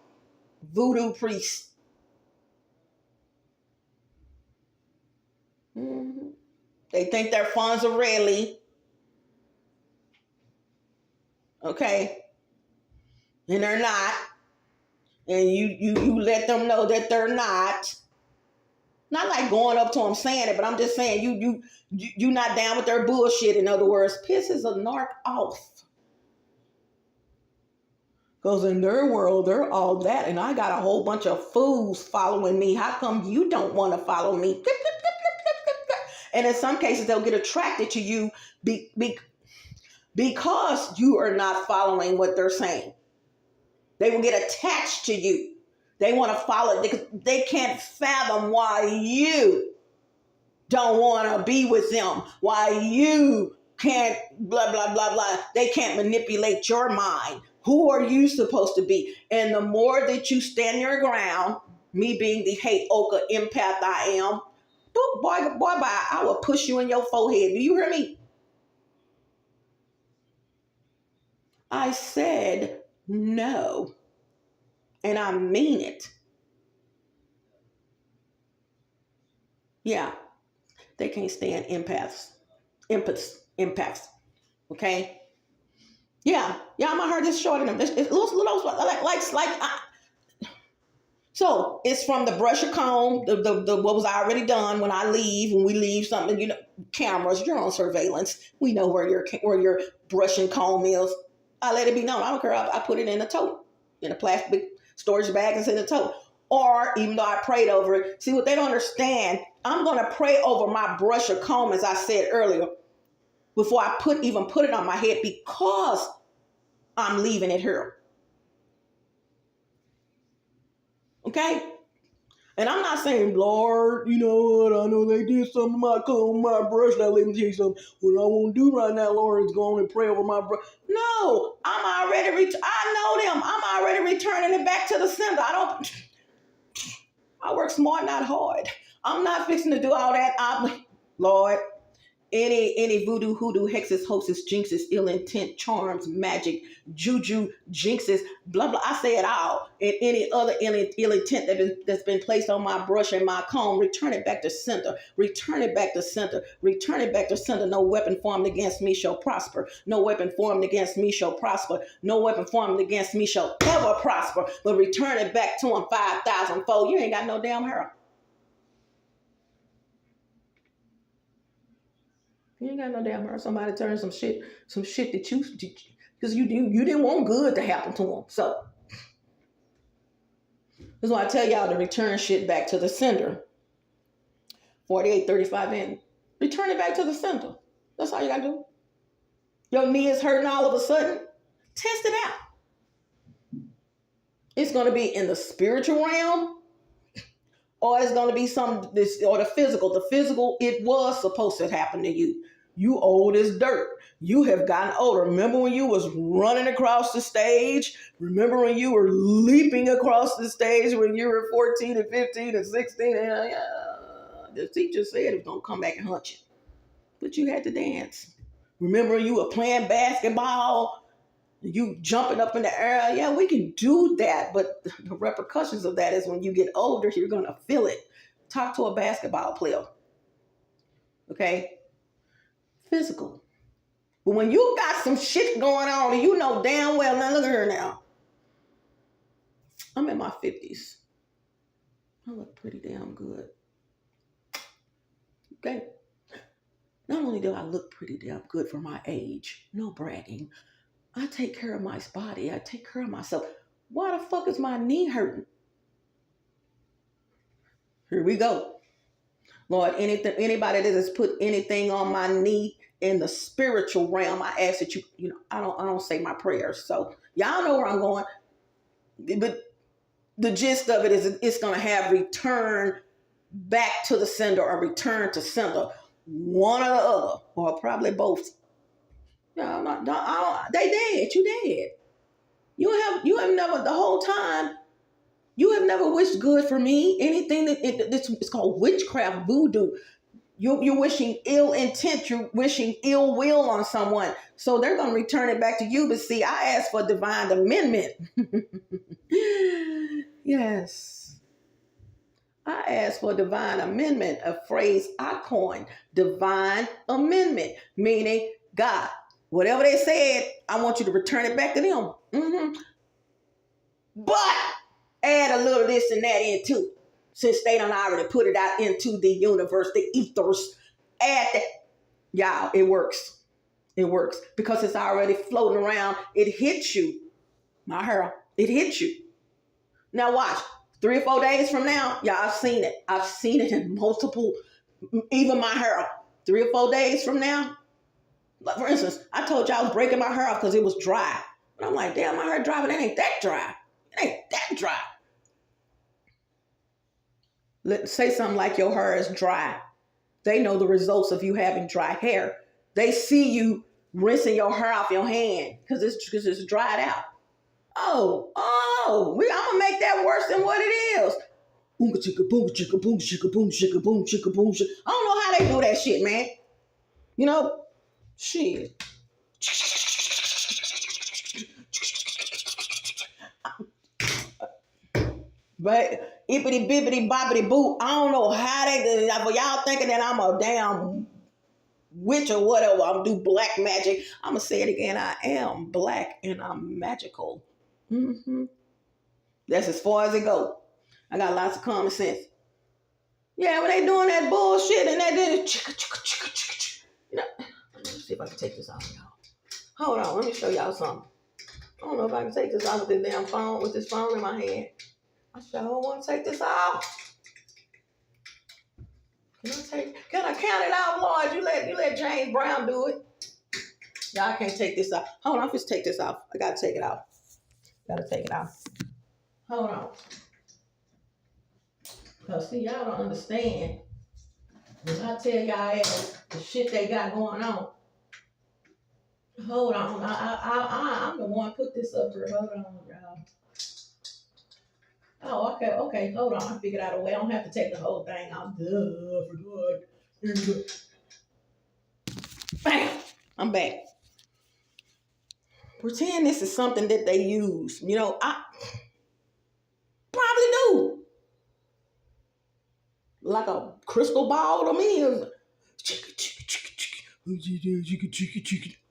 [SPEAKER 1] Voodoo priest. Mm-hmm. They think their funds are really. Okay. And they're not. And you let them know that they're not. Not like going up to them saying it, but I'm just saying you not down with their bullshit. In other words, pisses a narc off. Because in their world, they're all that. And I got a whole bunch of fools following me. How come you don't want to follow me? And in some cases, they'll get attracted to you because you are not following what they're saying. They will get attached to you. They want to follow because they can't fathom why you don't want to be with them, why you can't blah, blah, blah, blah. They can't manipulate your mind. Who are you supposed to be? And the more that you stand your ground, me being the hate ochre empath I am, boy, I will push you in your forehead. Do you hear me? I said no. And I mean it. Yeah, they can't stand empaths. Okay? Yeah, I might heard this short in them. So it's from the brush or comb, the what was already done when I leave, when we leave something, cameras, you're on surveillance. We know where your brush and comb is. I let it be known. I don't care. I put it in a tote, in a plastic storage bag and send it in a tote. Or even though I prayed over it, see what they don't understand, I'm going to pray over my brush or comb, as I said earlier, before I even put it on my head because I'm leaving it here. Okay? And I'm not saying, Lord, you know what, I know they did something to my comb, my brush. Now let me tell you something. What I want to do right now, Lord, is go on and pray over my brush. No, I know them. I'm already returning it back to the sender. I work smart, not hard. I'm not fixing to do all that. Lord, any voodoo, hoodoo, hexes, hoaxes, jinxes, ill intent, charms, magic, juju, jinxes, blah, blah. I say it all. And any other ill intent that's been placed on my brush and my comb, return it back to center. Return it back to center. Return it back to center. No weapon formed against me shall prosper. No weapon formed against me shall prosper. No weapon formed against me shall ever prosper. But return it back to him 5,000-fold. You ain't got no damn hair. You ain't got no damn hair. Somebody turned some shit that because you didn't want good to happen to them. So that's why I tell y'all to return shit back to the sender. 4835 in. Return it back to the sender. That's all you gotta do. Your knee is hurting all of a sudden. Test it out. It's gonna be in the spiritual realm, or it's gonna be or the physical. The physical, it was supposed to happen to you. You old as dirt. You have gotten older. Remember when you was running across the stage? Remember when you were leaping across the stage when you were 14 and 15 and 16? And the teacher said it was going to come back and hunt you. But you had to dance. Remember when you were playing basketball? You jumping up in the air? Yeah, we can do that. But the repercussions of that is when you get older, you're going to feel it. Talk to a basketball player. Okay? Physical. But when you got some shit going on and you know damn well, now look at her now. I'm in my 50s. I look pretty damn good. Okay? Not only do I look pretty damn good for my age, no bragging, I take care of my body. I take care of myself. Why the fuck is my knee hurting? Here we go. Lord, anybody that has put anything on my knee in the spiritual realm, I ask that I don't say my prayers. So y'all know where I'm going. But the gist of it is it's going to have return back to the sender or return to sender. One or the other, or probably both. No, they dead. You dead. You have never, the whole time, you have never wished good for me. Anything it's called witchcraft, voodoo. You're wishing ill intent. You're wishing ill will on someone. So they're going to return it back to you. But see, I asked for divine amendment. Yes. I asked for divine amendment, a phrase I coined, divine amendment, meaning God, whatever they said, I want you to return it back to them. Mm-hmm. But add a little this and that in too. Since they done already put it out into the universe, the ethers, add that. Y'all, it works. It works because it's already floating around. It hits you. My hair, it hits you. Now watch. 3 or 4 days from now, y'all, I've seen it. I've seen it in multiple, even my hair. 3 or 4 days from now, like for instance, I told y'all I was breaking my hair off because it was dry. But I'm like, damn, my hair dry, but it ain't that dry. It ain't that dry. Let's say something like your hair is dry. They know the results of you having dry hair. They see you rinsing your hair off your hand because it's dried out. I'm gonna make that worse than what it is. Boom chicka boom chicka boom chicka boom chicka boom chicka boom chicka. I don't know how they do that shit, man. You know, shit. But ippity bippity boppity boo. I don't know how they do that. But y'all thinking that I'm a damn witch or whatever. I'm do black magic. I'm gonna say it again. I am black and I'm magical. Mm-hmm. That's as far as it goes. I got lots of common sense. Yeah, when they doing that bullshit and they did it, you know. Let me see if I can take this off, y'all. Hold on, let me show y'all something. I don't know if I can take this off with this damn phone, with this phone in my hand. I sure want to take this off. Can I count it out, Lord? You let James Brown do it. Y'all can't take this off. Hold on, I'm just take this off. I gotta take it off. Hold on. Cause see, y'all don't understand. When I tell y'all the shit they got going on. Hold on, I'm the one put this up here. Hold on, y'all. Oh, okay, hold on. I figured out a way. I don't have to take the whole thing off. For good. Bam! I'm back. Pretend this is something that they use. You know, I probably do. Like a crystal ball to me.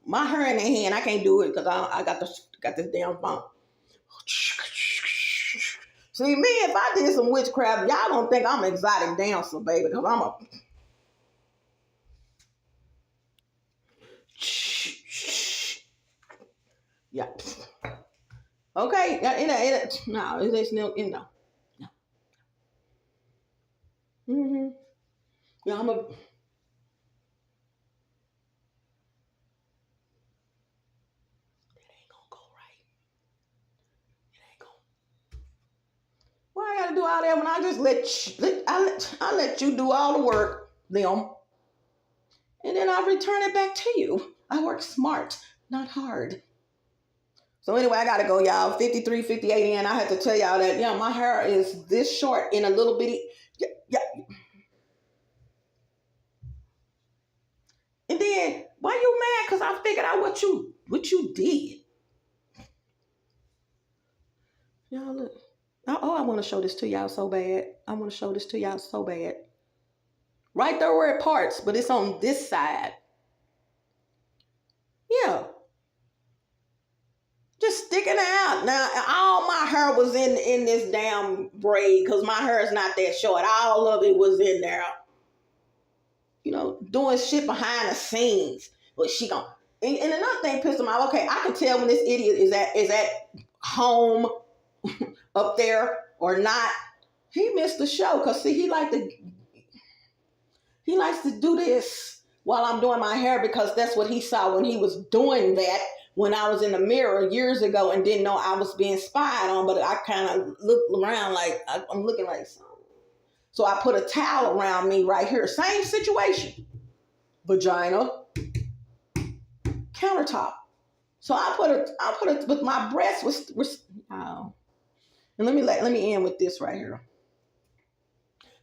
[SPEAKER 1] My hair in their hand, I can't do it because I got this damn phone. See, me, if I did some witchcraft, y'all don't think I'm an exotic dancer, baby, because I'm a... Yeah. Okay. No, it's no. Mm-hmm. Yeah, I'm a... It ain't gonna go right. It ain't gonna... Why I gotta do all that when I just let you do all the work, them, and then I return it back to you. I work smart, not hard. So anyway, I gotta go, y'all. 53, 58 in. I had to tell y'all that, yeah, my hair is this short in a little bitty. Yeah. And then, why you mad? Because I figured out what you did. Y'all look. Oh, I want to show this to y'all so bad. Right there where it parts, but it's on this side. Yeah. Just sticking out. Now, all my hair was in this damn braid because my hair is not that short. All of it was in there. You know, doing shit behind the scenes. But she gon' and another thing pissed him off. Okay, I can tell when this idiot is at home up there or not. He missed the show because see, he likes to do this while I'm doing my hair because that's what he saw when he was doing that when I was in the mirror years ago and didn't know I was being spied on. But I kind of looked around like I'm looking like something. So I put a towel around me right here. Same situation. Vagina, countertop. So I put it, but my breast was oh. And let me end with this right here.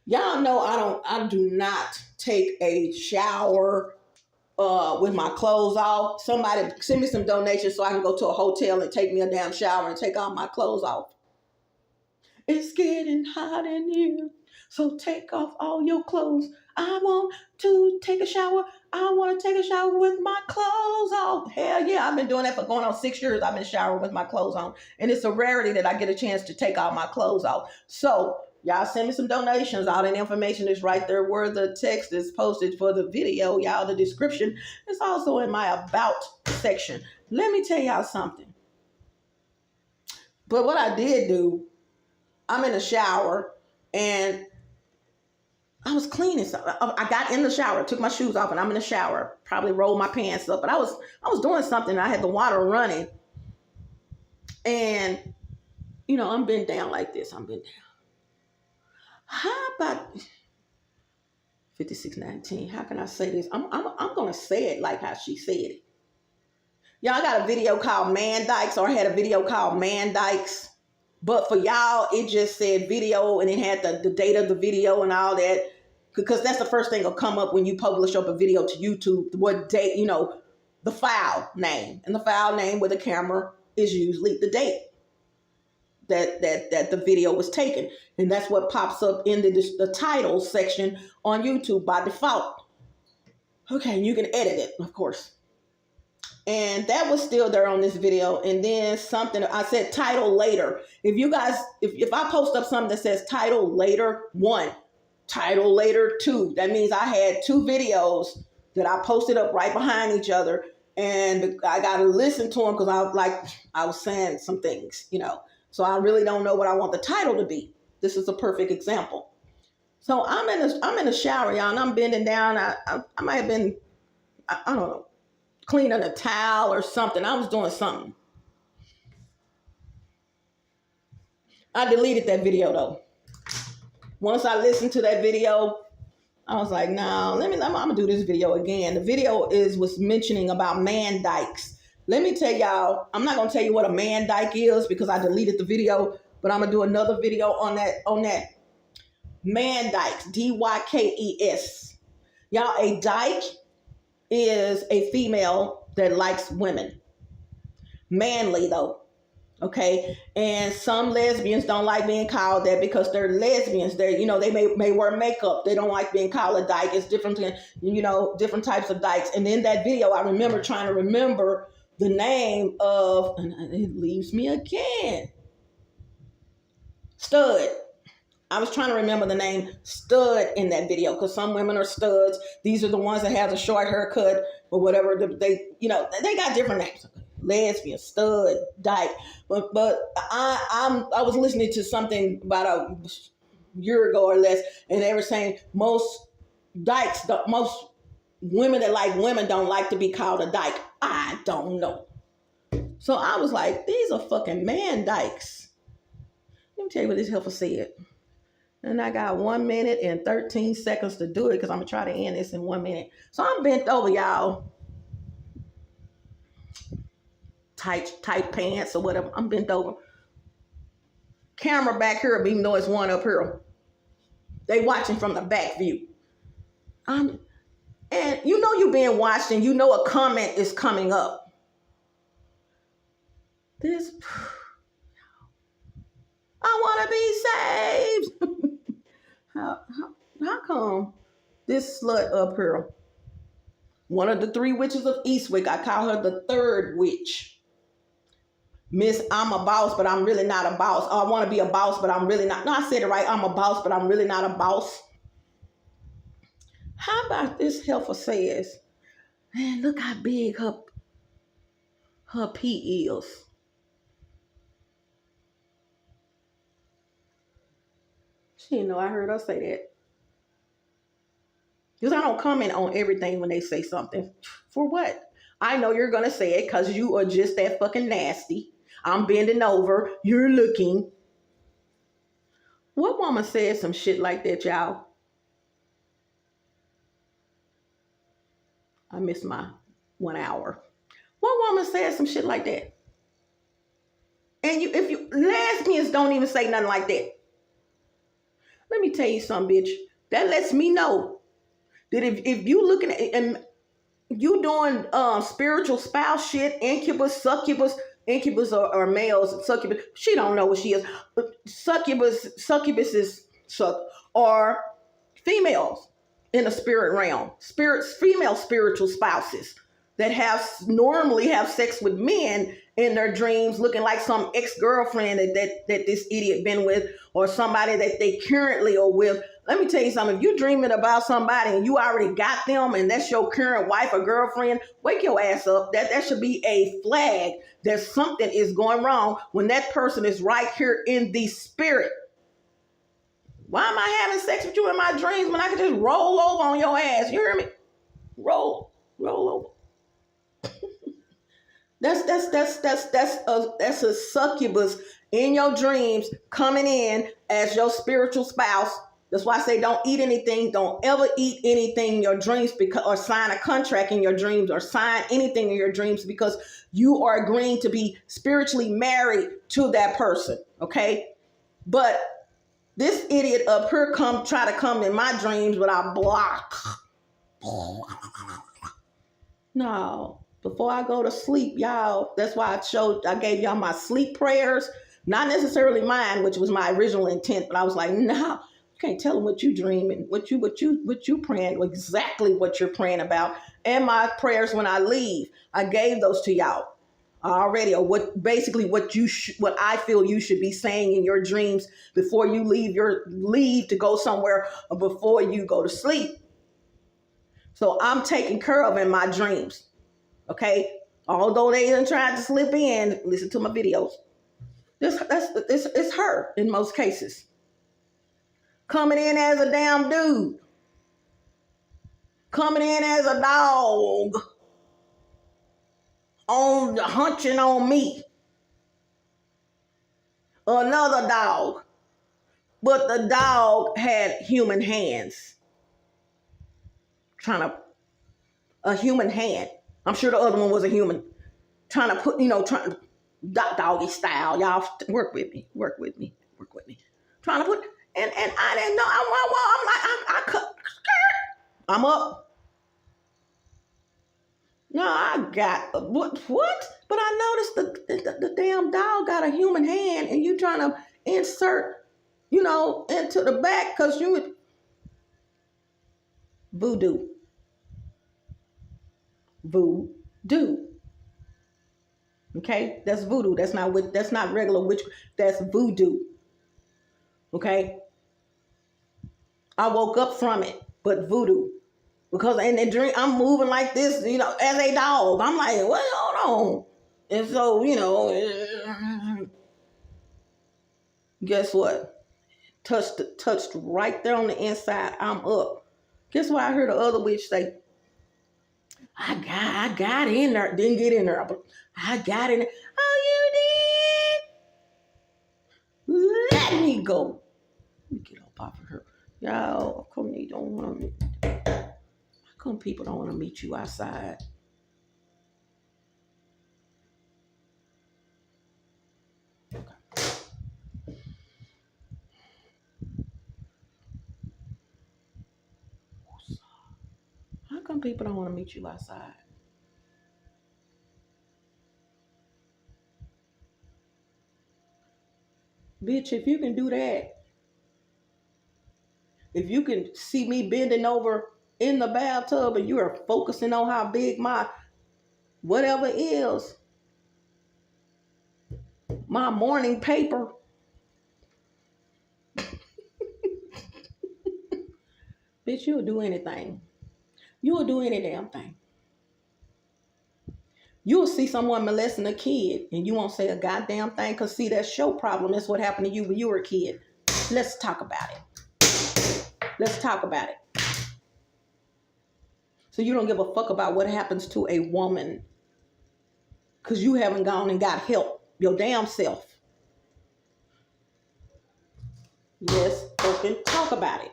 [SPEAKER 1] Y'all know I do not take a shower with my clothes off. Somebody send me some donations so I can go to a hotel and take me a damn shower and take all my clothes off. It's getting hot in here, so take off all your clothes. I want to take a shower. I want to take a shower with my clothes on. Hell yeah, I've been doing that for going on 6 years. I've been showering with my clothes on. And it's a rarity that I get a chance to take all my clothes off. So y'all send me some donations. All that information is right there where the text is posted for the video. Y'all, the description is also in my about section. Let me tell y'all something. But what I did do, I'm in the shower and I was cleaning. So I got in the shower, took my shoes off, and I'm in the shower. Probably rolled my pants up, but I was doing something. I had the water running, and I'm bent down like this. I'm bent down. How about 5619? How can I say this? I'm gonna say it like how she said it. Y'all got a video called Man Dykes, or I had a video called Man Dykes. But for y'all, it just said video and it had the date of the video and all that. Because that's the first thing that'll come up when you publish up a video to YouTube. What date, the file name. And the file name with the camera is usually the date that the video was taken. And that's what pops up in the title section on YouTube by default. Okay, and you can edit it, of course. And that was still there on this video. And then something, I said title later. If you guys, if I post up something that says title later 1, title later 2, that means I had 2 videos that I posted up right behind each other. And I got to listen to them because I was saying some things, So I really don't know what I want the title to be. This is a perfect example. So I'm in the shower, y'all, and I'm bending down. I might have been, I don't know, cleaning a towel or something. I was doing something. I deleted that video though. Once I listened to that video, I was like, no, I'm gonna do this video again. The video was mentioning about man dykes. Let me tell y'all, I'm not gonna tell you what a man dyke is because I deleted the video, but I'm gonna do another video on that. Man dykes, D-Y-K-E-S. Y'all, a dyke is a female that likes women. Manly though. Okay. And some lesbians don't like being called that because they're lesbians. They may wear makeup. They don't like being called a dyke. It's different, different types of dykes. And in that video, I remember trying to remember the name of, and it leaves me again. Stud. I was trying to remember the name Stud in that video because some women are studs. These are the ones that have the short haircut or whatever. They got different names. Lesbian, stud, dyke. But I was listening to something about a year ago or less, and they were saying most women that like women don't like to be called a dyke. I don't know. So I was like, these are fucking man dykes. Let me tell you what this heifer said. And I got 1 minute and 13 seconds to do it because I'm going to try to end this in 1 minute. So I'm bent over, y'all. Tight pants or whatever. I'm bent over. Camera back here, even though it's one up here. They watching from the back view. And you're being watched and a comment is coming up. This... I want to be saved. How come this slut up here, one of the 3 witches of Eastwick, I call her the 3rd witch. Miss, I'm a boss, but I'm really not a boss. Oh, I want to be a boss, but I'm really not. No, I said it right. I'm a boss, but I'm really not a boss. How about this heifer says, man, look how big her pee is. She didn't know I heard her say that. Because I don't comment on everything when they say something. For what? I know you're going to say it because you are just that fucking nasty. I'm bending over. You're looking. What woman said some shit like that, y'all? I missed my 1 hour. What woman said some shit like that? And if you lesbians don't even say nothing like that. Let me tell you something, bitch. That lets me know that if you looking at and you doing spiritual spouse shit, incubus, succubus, incubus are males, succubus. She don't know what she is. Succubus is or females in the spirit realm. Female spiritual spouses that normally have sex with men in their dreams, looking like some ex-girlfriend that this idiot been with, or somebody that they currently are with. Let me tell you something. If you're dreaming about somebody and you already got them and that's your current wife or girlfriend, wake your ass up. That should be a flag that something is going wrong when that person is right here in the spirit. Why am I having sex with you in my dreams when I can just roll over on your ass? You hear me? Roll over. That's a succubus in your dreams coming in as your spiritual spouse. That's why I say don't eat anything. Don't ever eat anything in your dreams or sign a contract in your dreams or sign anything in your dreams, because you are agreeing to be spiritually married to that person. Okay. But this idiot up here try to come in my dreams without block. No. Before I go to sleep, y'all, that's why I gave y'all my sleep prayers. Not necessarily mine, which was my original intent, but I was like, no, you can't tell them what you dreaming, what you praying, exactly what you're praying about. And my prayers when I leave, I gave those to y'all already, or what I feel you should be saying in your dreams before you leave to go somewhere or before you go to sleep. So I'm taken care of in my dreams. Okay, although they done tried to slip in, listen to my videos. It's her in most cases. Coming in as a damn dude. Coming in as a dog. Hunching on me. Another dog. But the dog had human hands. A human hand. I'm sure the other one was a human. Trying to put, doggy style. Y'all work with me. Trying to put, and I didn't know. I'm like, I cut. I'm up. No, I got, what? But I noticed the damn dog got a human hand and you trying to insert, into the back because you would. Voodoo. Okay, that's voodoo. That's not regular witch. That's voodoo. Okay, I woke up from it, but voodoo, because in the dream I'm moving like this, as a dog. I'm like, what? Hold on. And so, guess what? Touched right there on the inside. I'm up. Guess what? I heard the other witch say, I got in there. Didn't get in there, but I got in there. Oh, you did? Let me go. Let me get up off of her. Y'all, how come people don't want to meet you outside? Okay. How come people don't want to meet you outside? Bitch, if you can do that, if you can see me bending over in the bathtub and you are focusing on how big my whatever is, my morning paper, bitch, you'll do anything. You'll do any damn thing. You'll see someone molesting a kid and you won't say a goddamn thing, because see, that's your problem. That's what happened to you when you were a kid. Let's talk about it. Let's talk about it. So you don't give a fuck about what happens to a woman because you haven't gone and got help your damn self. Let's fucking talk about it.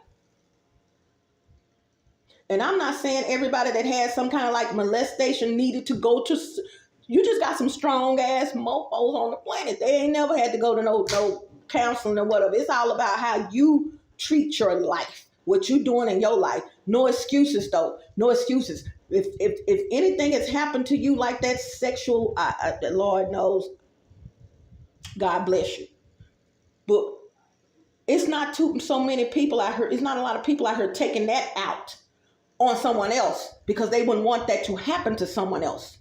[SPEAKER 1] And I'm not saying everybody that has some kind of like molestation needed to go to. You just got some strong ass mofos on the planet. They ain't never had to go to no counseling or whatever. It's all about how you treat your life, what you doing in your life. No excuses though. No excuses. If anything has happened to you like that sexual, the Lord knows, God bless you. But it's not so many people out here. It's not a lot of people out here taking that out on someone else because they wouldn't want that to happen to someone else.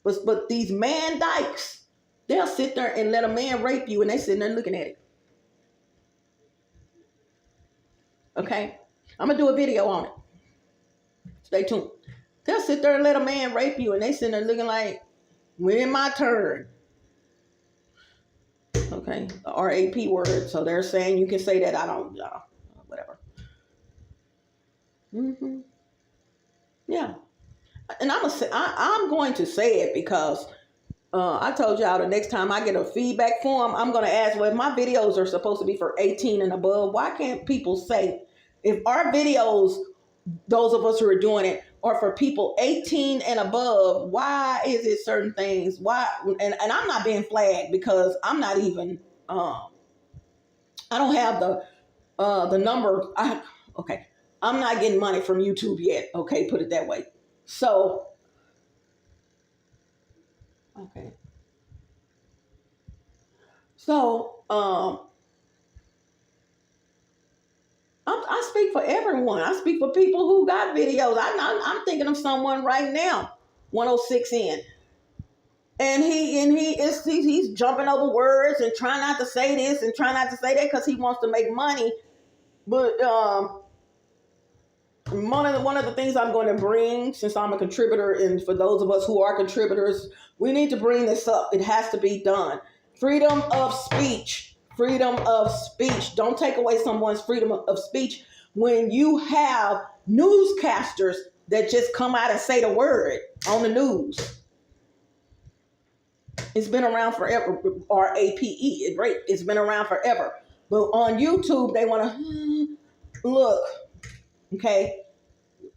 [SPEAKER 1] But these man dykes, they'll sit there and let a man rape you and they sitting there looking at it. Okay? I'm going to do a video on it. Stay tuned. They'll sit there and let a man rape you and they sitting there looking like, when my turn. Okay? The RAP word. So they're saying you can say that. I don't, whatever. Mm-hmm. Yeah. And I'm going to say it because I told y'all the next time I get a feedback form, I'm going to ask, well, if my videos are supposed to be for 18 and above, why can't people say, if our videos, those of us who are doing it, are for people 18 and above, why is it certain things? Why? And I'm not being flagged because I'm not even, I don't have the number. Okay. I'm not getting money from YouTube yet. Okay. Put it that way. So, okay. So, I speak for everyone. I speak for people who got videos. I'm thinking of someone right now, 106 in. And he's jumping over words and trying not to say this and trying not to say that because he wants to make money. But one of the things I'm going to bring, since I'm a contributor, and for those of us who are contributors, we need to bring this up. It has to be done. Freedom of speech. Freedom of speech. Don't take away someone's freedom of speech when you have newscasters that just come out and say the word on the news. It's been around forever. RAPE. It's been around forever. But on YouTube, they want to look. Okay.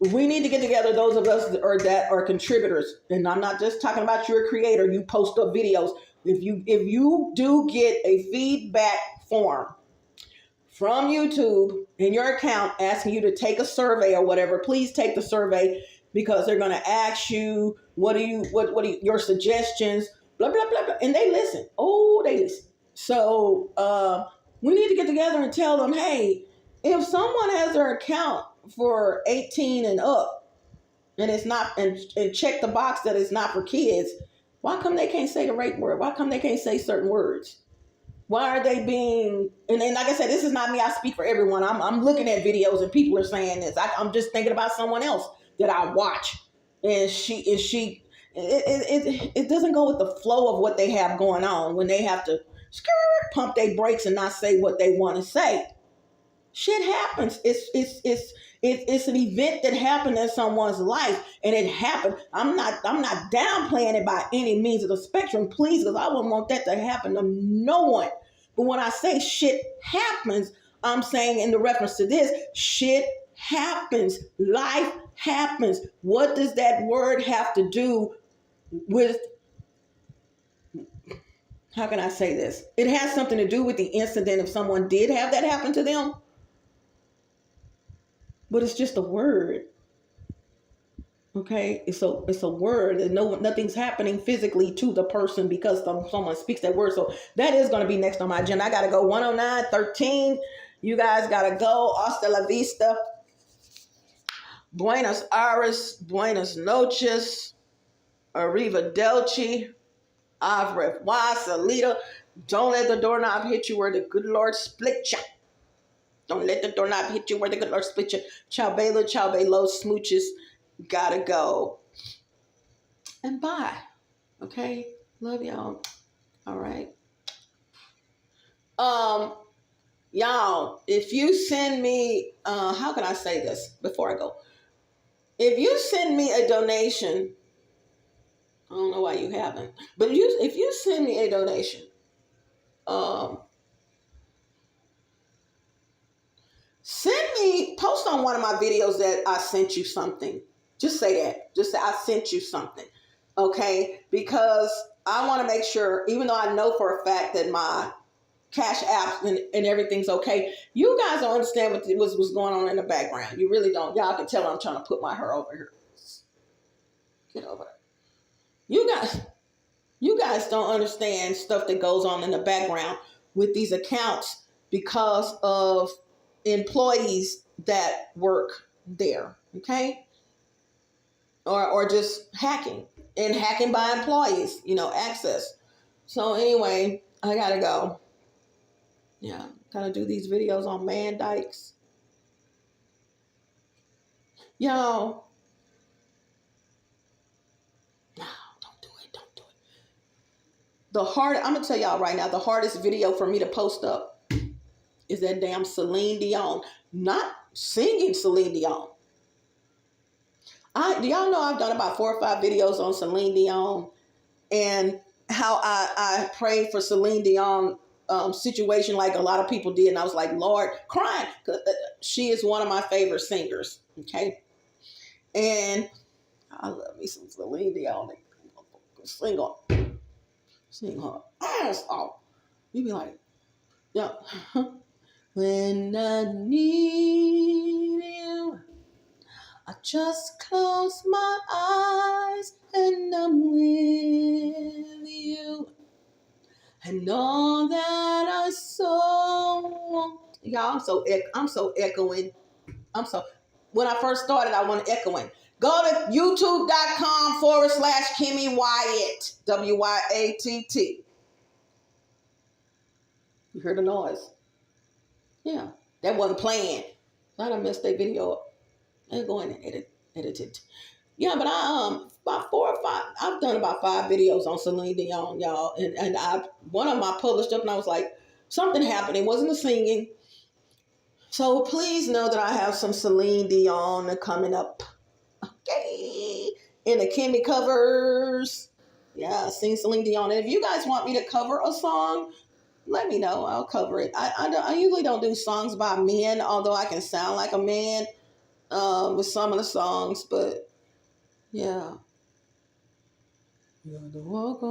[SPEAKER 1] We need to get together, those of us that are contributors. And I'm not just talking about you're a creator. You post up videos. If you do get a feedback form from YouTube in your account asking you to take a survey or whatever, please take the survey because they're going to ask you what are your suggestions, blah blah blah blah, and they listen. Oh, they listen. So we need to get together and tell them, hey, if someone has their account for 18 and up and it's not, and check the box that it's not for kids, why come they can't say the rape word? Why come they can't say certain words? Why are they being, and like I said, this is not me. I speak for everyone. I'm looking at videos and people are saying this. I'm just thinking about someone else that I watch. And it doesn't go with the flow of what they have going on when they have to pump their brakes and not say what they want to say. Shit happens. It's an event that happened in someone's life, and it happened. I'm not downplaying it by any means of the spectrum, please, because I wouldn't want that to happen to no one. But when I say shit happens, I'm saying in the reference to this, shit happens. Life happens. What does that word have to do with? How can I say this? It has something to do with the incident if someone did have that happen to them. But it's just a word. Okay? It's a word. And nothing's happening physically to the person because someone speaks that word. So that is going to be next on my agenda. I got to go 109:13. You guys got to go. Hasta la vista. Buenos Aires. Buenas noches. Arrivederci. Au revoir. Salida. Don't let the doorknob hit you where the good Lord split you. Don't let the doorknob hit you where the good Lord split you. Ciao, Bella. Ciao, Bello. Smooches. Gotta go. And bye. Okay? Love y'all. All right. Y'all, if you send me, how can I say this before I go? If you send me a donation, I don't know why you haven't, but if you send me a donation, post on one of my videos that I sent you something. Just say that. Just say I sent you something. Okay? Because I want to make sure, even though I know for a fact that my Cash Apps and everything's okay, you guys don't understand what's going on in the background. You really don't. Y'all can tell I'm trying to put my hair over here. Get over there. You guys don't understand stuff that goes on in the background with these accounts because of employees that work there, okay? Or just hacking by employees, access. So anyway, I gotta go. Yeah, gotta do these videos on man dykes. Yo, no, don't do it. I'm gonna tell y'all right now, the hardest video for me to post up is that damn Celine Dion. Not singing Celine Dion. Do y'all know I've done about 4 or 5 videos on Celine Dion and how I prayed for Celine Dion situation like a lot of people did, and I was like, Lord, crying, because she is one of my favorite singers. Okay, and I love me some Celine Dion. Sing her ass off. You be like, yeah. When I need you, I just close my eyes and I'm with you. And all that I so y'all, I'm so echoing. When I first started, I want echoing. Go to youtube.com/KimMeWyatt, WYATT. You heard the noise? Yeah, that wasn't playing. I done messed that video up. I'll go in and edit it. Yeah, but about 4 or 5. I've done about 5 videos on Celine Dion, y'all, and one of them I published up, and I was like, something happened. It wasn't the singing. So please know that I have some Celine Dion coming up. Okay, in the Kimmy covers. Yeah, sing Celine Dion. And if you guys want me to cover a song, let me know. I'll cover it. I usually don't do songs by men, although I can sound like a man with some of the songs, but yeah. You gotta walk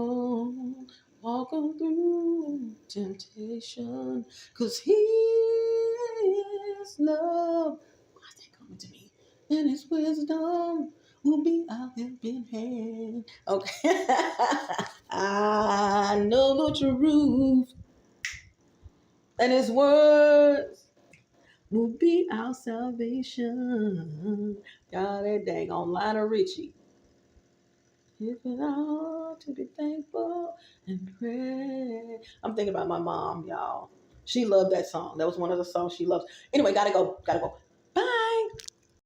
[SPEAKER 1] on through temptation, 'cause he is love. Why is that coming to me? And his wisdom will be our helping hand. Okay. I know the truth, and his words will be our salvation. God, that dang on Lionel Richie. If it all to be thankful and pray. I'm thinking about my mom, y'all. She loved that song. That was one of the songs she loves. Anyway, gotta go.